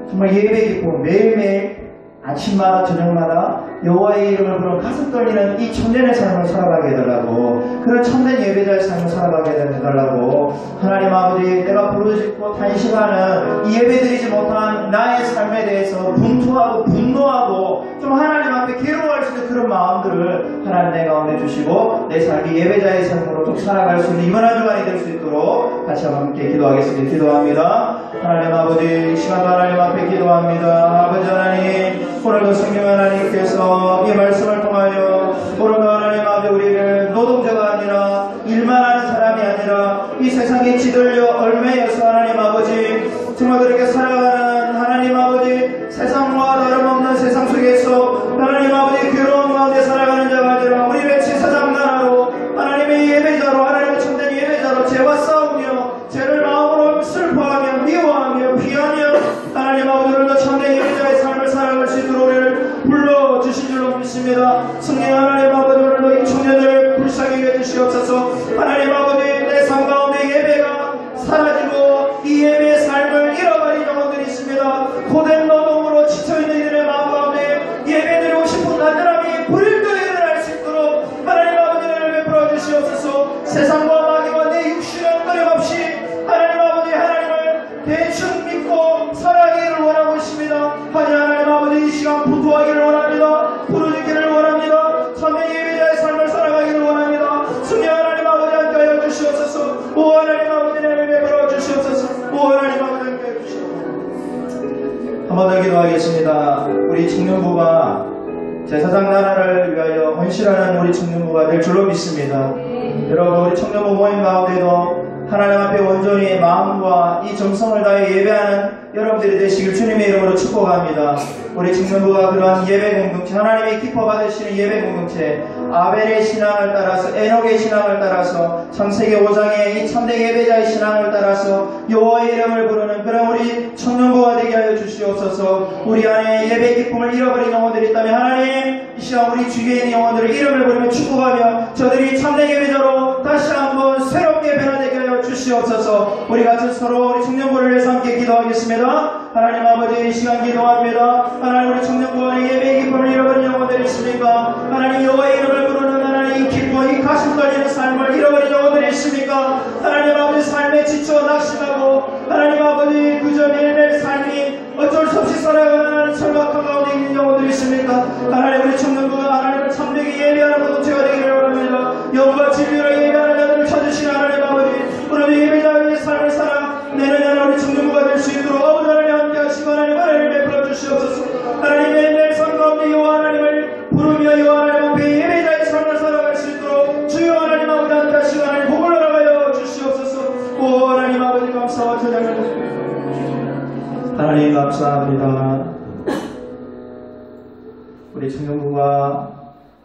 정말 예배 기쁨 매일매일 아침마다 저녁마다 여호와의 이름을 부르는 가슴 떨리는 이 참된 삶을 살아가게 해달라고, 그런 참된 예배자의 삶을 살아가게 해달라고. 하나님 아버지, 내가 부르짖고 탄식하는 이 예배드리지 못한 나의 삶에 대해서 분투하고 분노하고 좀 하나님 앞에 괴로워할 수 있는 그런 마음들을 하나님 내 가운데 주시고 내 삶이 예배자의 삶으로 좀 살아갈 수 있는 이번 한 주간이 될 수 있도록 같이 함께 기도하겠습니다. 기도합니다. 하나님 아버지, 이 시간도 하나님 앞에 기도합니다. 아버지 하나님, 오늘도 성령 하나님께서 이 말씀을 통하여 오늘도 하나님 아버지 우리를 노동자가 아니라 일만 하는 사람이 아니라 이 세상에 지들려 얼매여서 하나님 아버지 정말 그렇게 살아가는 하나님 아버지, 세상과 다름없는 세상 속에서 하나님 아버지 괴로운 가운데 살아가는 자가 아니라 우리를 제사장 나라로 하나님의 예배자로, 하나님의 참된 예배자로 죄와 싸우며 죄를 마음으로 슬퍼하며 미워하며 피하며 하나님 아버지 오늘도 참된 예배자의 삶을 살아갈 수 있도록 우리를 불러주신 줄로 믿습니다. 성령 하나님 아버지, 오늘도 이 청년들을 불쌍히 여주시옵소서. 하나님 아버지, 내 삶 가운데 예배가 사라지고 이 예배의 삶을 잃어버린 영혼들이 있습니다. 고된 노동으로 지쳐있는 이들의 마음 가운데 예배드리고 싶은 간절함이 불일도에 일어날 수 있도록 하나님 아버지를 베풀어 주시옵소서. 세상과 마귀와 내 육신은 끊임없이 하나님 아버지, 하나님을 대충 믿고 살아가기를 원하고 있습니다. 하나님 아버지, 이 시간 분투하기를 원합니다. 부르짖기를 원합니다. 참된 예배자의 삶을 살아가기를 원합니다. 성령 하나님 아버지 함께하여 주시옵소서. 오 하나님 아버지, 나를 베풀어 주시옵소서. 오 하나님 아버지 함께하여 주시옵소서. 한 번 더 기도하겠습니다. 우리 청년부가 제사장 나라를 위하여 헌신하는 우리 청년부가 될 줄로 믿습니다. 여러분, 우리 청년부 모임 가운데도 하나님 앞에 온전히 마음과 이 정성을 다해 예배하는 여러분들이 되시길 주님의 이름으로 축복합니다. 우리 청년부가 그러한 예배 공동체, 하나님이 기뻐 받으시는 예배 공동체, 아벨의 신앙을 따라서, 에녹의 신앙을 따라서, 창세기 5장의 이 참된 예배자의 신앙을 따라서 여호와의 이름을 부르는 그런 우리 청년부가 되게 하여 주시옵소서. 우리 안에 예배 기쁨을 잃어버린 영혼들이 있다면 하나님, 이 시간 우리 주위에 있는 영혼들을 이름을 부르며 축복하며 저들이 참된 예배자로 다시 한번 새롭게 변화되게 하여 주시옵소서. 우리 같이 서로 우리 청년부를 위해서 함께 기도하겠습니다. 하나님 아버지, 이 시간 기도합니다. 하나님, 우리 청년부가 예배의 기쁨을 잃어버린 영혼들이 있습니까? 하나님, 여호와의 이름을 부르는 하나님 이 기쁨, 이 가슴 떨리는 삶을 잃어버린 영혼들이 있습니까? 하나님 아버지, 삶에 지쳐 낙심하고 하나님 아버지 그저 매일매일 삶이 어쩔 수 없이 살아가는 절박한 가운데 있는 영혼들이 있습니까? 하나님, 우리 청년부가 하나님을 참되게 예배하는 공동체가 되기를 원합니다. 영과 진리로 예배하는 자들을 찾으신 하나님 아버지, 오늘 예배자의 삶을 살아내는 우리 청년부가 될 수 있도록 아버지 하나님 함께 하시고 하나님 베풀어 주시옵소서. 하나님, 매일매일 삶 가운데 여호와 하나님을 부르며 여호와 하나님 앞에 예배자의 삶을 살아갈 수 있도록 주여 하나님 아버지 함께 하시고 하나님 복을 허락하여 주시옵소서. 오 하나님 아버지, 감사와 찬양을 드립니다. 하나님 감사합니다. 우리 청년부가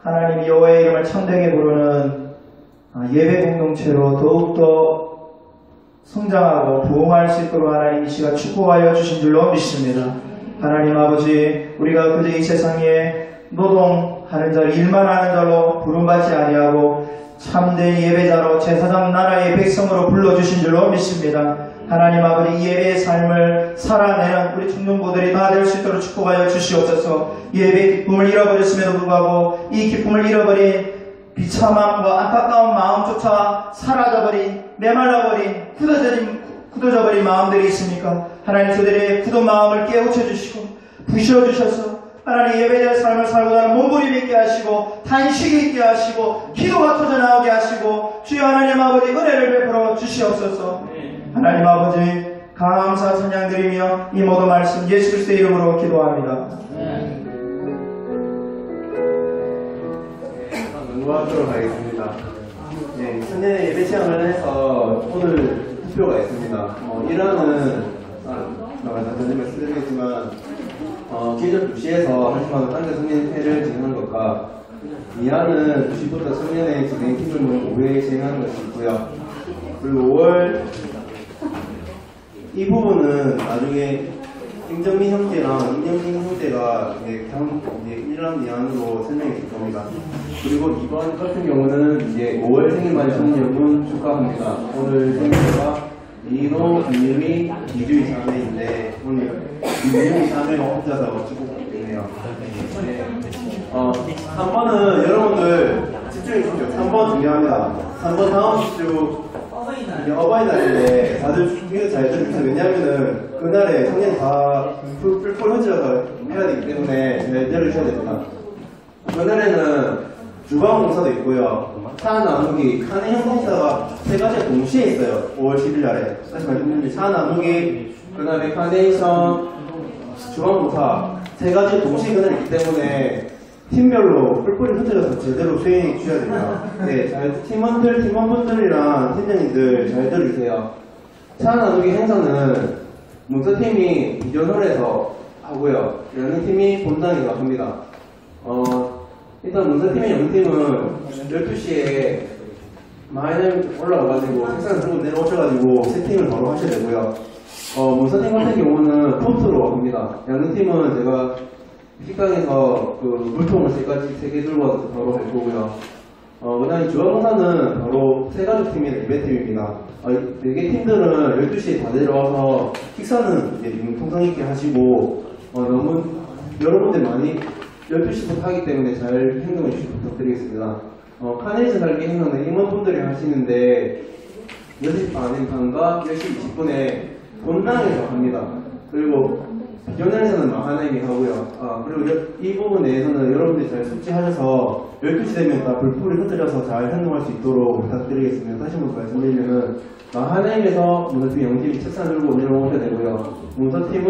하나님 여호와의 이름을 참되게 부르는 예배 공동체로 더욱더 성장하고 부흥할 수 있도록 하나님 이 시간 축복하여 주신 줄로 믿습니다. 하나님 아버지, 우리가 그저 이 세상에 노동하는 자, 일만 하는 자로 부름받지 아니하고 참된 예배자로 제사장 나라의 백성으로 불러주신 줄로 믿습니다. 하나님 아버지, 이 예배의 삶을 살아내는 우리 청년부들이 다 될 수 있도록 축복하여 주시옵소서. 예배의 기쁨을 잃어버렸음에도 불구하고 이 기쁨을 잃어버린 비참함과 안타까운 마음조차 사라져버린, 메말라버린, 굳어져버린 마음들이 있습니까? 하나님, 저들의 굳은 마음을 깨우쳐주시고 부셔주셔서 하나님 예배자의 삶을 살고 나는 몸부림 있게 하시고 탄식이 있게 하시고 기도가 터져나오게 하시고 주여 하나님 아버지 은혜를 베풀어 주시옵소서. 하나님 아버지, 감사 찬양드리며 이 모든 말씀 예수 그리스도의 이름으로 기도합니다. 응원하도록 하겠습니다. 네, 천년의 예배 체험을 해서 오늘 투표가 있습니다. 1화는 다시 말씀드리겠지만 기존 2시에서 1시마다 딴데 성년회를 진행하는 것과 2화는 2시부터 성년회 진행팀을 모인 5회 진행하는 것이 있고요. 그리고 5월 이 부분은 나중에 임정민 형제랑 임정민 형제가 1랑 2안으로 설명해 줄 겁니다. 그리고 이번 같은 경우는 이제 5월 생일만 청년분 축하합니다. 오늘 생일과 민호, 김유미, 이주희 자매인데 오늘 김유미 자매가 혼자서 축복드리네요. 3번은 여러분들 집중해 주십시오. 3번 중요합니다. 3번 다음 주 이게 어버이날인데 다들 준비를 잘 들으세요. 왜냐하면은 그날에 청년이 다 뿔뿔 흩어져서 해야 되기 때문에 잘 들으셔야 됩니다. 그날에는 주방공사도 있고요. 차 나누기, 칸의 형공사가 3가지가 동시에 있어요. 5월 10일 날에. 다시 말씀드리면 차 나누기, 그 다음에 카네이션, 주방공사 3가지 동시에 그날이 있기 때문에 팀별로 뿔뿔이 흩어져서 제대로 수행해 주셔야 됩니다. 네, 팀원분들이랑 팀장님들 잘 들으세요. 차 나누기 행사는 문서팀이 비전홀에서 하고요. 연능팀이 본당에서 합니다. 일단 문서팀의 연능팀은 12시에 마이너님 올라가가지고 책상 들고 내려오셔가지고 세팅을 바로 하셔야 되고요. 문서팀 같은 경우는 포트로 합니다. 연능팀은 제가 식당에서 그 물통을 3개 들고 와서 바로 할 거고요. 그 다음에 주방공사는 바로 3가지 팀이나 2배팀입니다. 4개 팀들은 12시에 다 내려와서 식사는 이제 융통성 있게 하시고, 너무 여러분들 많이 12시부터 하기 때문에 잘 행동해 주시면 부탁드리겠습니다. 카네이션 살기 행사는 임원분들이 하시는데 10시 반과 10시 20분에 본당에서 합니다. 그리고 비전에서는 하나님이 하고요. 그리고 이 부분에서는 여러분들이 잘 숙지하셔서 12시 되면 다 불풀이 흩어져서 잘 행동할 수 있도록 부탁드리겠습니다. 다시 한번 말씀드리면은 하나님에서 문서팀 영팀이 책상 들고 내려오셔야 되고요. 문서팀은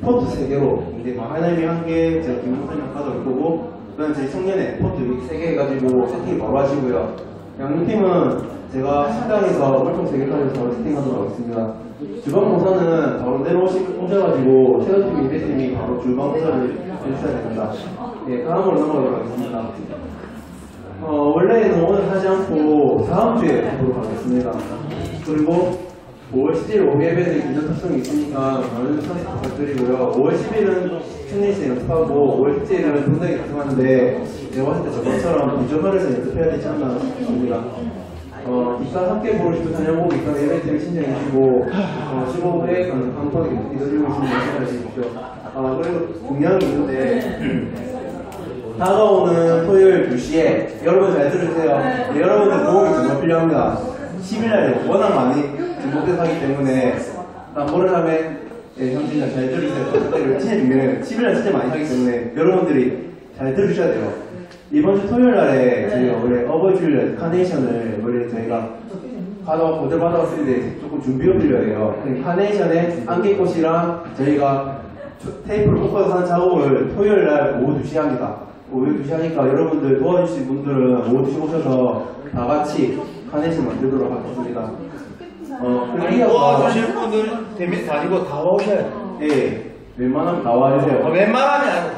포트 3개로 이제 하나님이 1개, 제가 김문선이 가져올 거고, 그 다음에 저희 청년회 포트 3개 해가지고 세팅 바로 하시고요. 양팀은 제가 식당에서 물통 3개까지 바로 세팅하도록 하겠습니다. 주방공사는 바로 내려오셔가지고 셰어팀 2배팀이 바로 주방공사를 해주셔야 됩니다. 네, 다음으로 넘어가도록 하겠습니다. 원래는 오늘 하지 않고 다음 주에 하도록 하겠습니다. 그리고 5월 10일 5개월에 기존 특성이 있으니까 많은 참여 부탁드리고요. 5월 10일은 청년시 연습하고 5월 17일은 분당에 가성하는데 제가 봤을 때 저번처럼 비전홀에서 연습해야 되지 않나 싶습니다. 입사 함께 보시고 다녀보고 입사 예배팀을 신청해주시고 15후에 강권에 기다리고 있으면 말씀해주십시오. 그리고 중요한 게 있는데 다가오는 토요일 2시에 여러분 잘 들으세요. 네, 여러분들 도움이 정말 필요합니다. 10일날에 워낙 많이 중복돼서 하기 때문에 모르는 다음에 형제님 잘 들으세요. 진짜 중요해요. 10일날 진짜 많이 하기 때문에 여러분들이 잘 들으셔야 돼요. 이번 주 토요일 날에 저희가 원래 어버이주일 카네이션을 원래 저희가 고대 받아왔는데 조금 준비를 드려요. 카네이션에 안개꽃이랑 저희가 테이프를 묶어서 하는 작업을 토요일 날 오후 2시에 합니다. 오후 2시 하니까 여러분들 도와주신 분들은 오후 2시 오셔서 다 같이 카네이션 만들도록 하겠습니다. 도와주실 분들 다니고 다 오셔야 돼요. 네, 웬만하면 다 와주세요. 웬만하면 아니고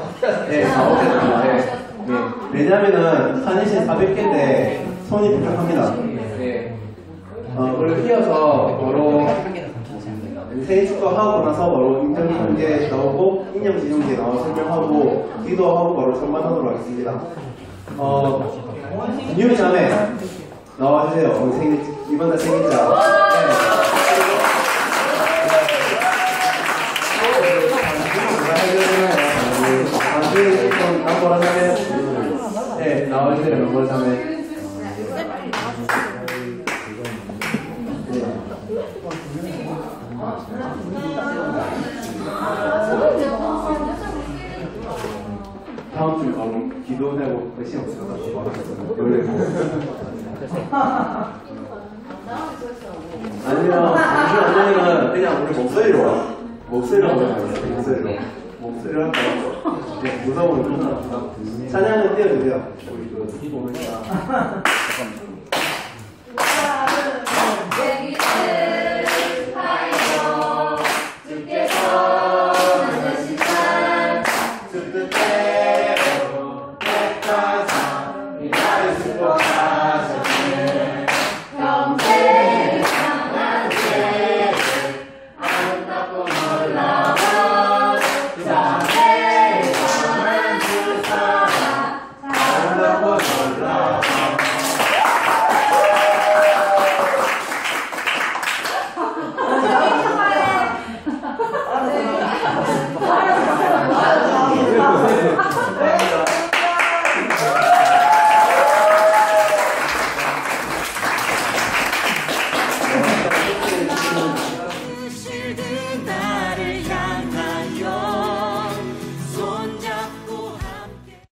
네, 다 오셔야 됩니다. 네. 왜냐면은 카네이션 400개인데 손이 부족합니다. 네. 그리고 이어서 바로 생일 축하하고 나서 바로 인정지정제 나오고 인정지정제 나와서 설명하고 기도하고 바로 선반하도록 하겠습니다. 뉴 자매 나와주세요. 이번 달 생일자. 네, 나와주세요. 멤버 자매. 다음 주 바로 기도하고 시험 없어서 원래 아니면 언제는 그냥 우리 목소리로 하겠습니다. 목소리로 할까요? 네, 무서운 찬양을 띄워주세요. 우리 그 보니까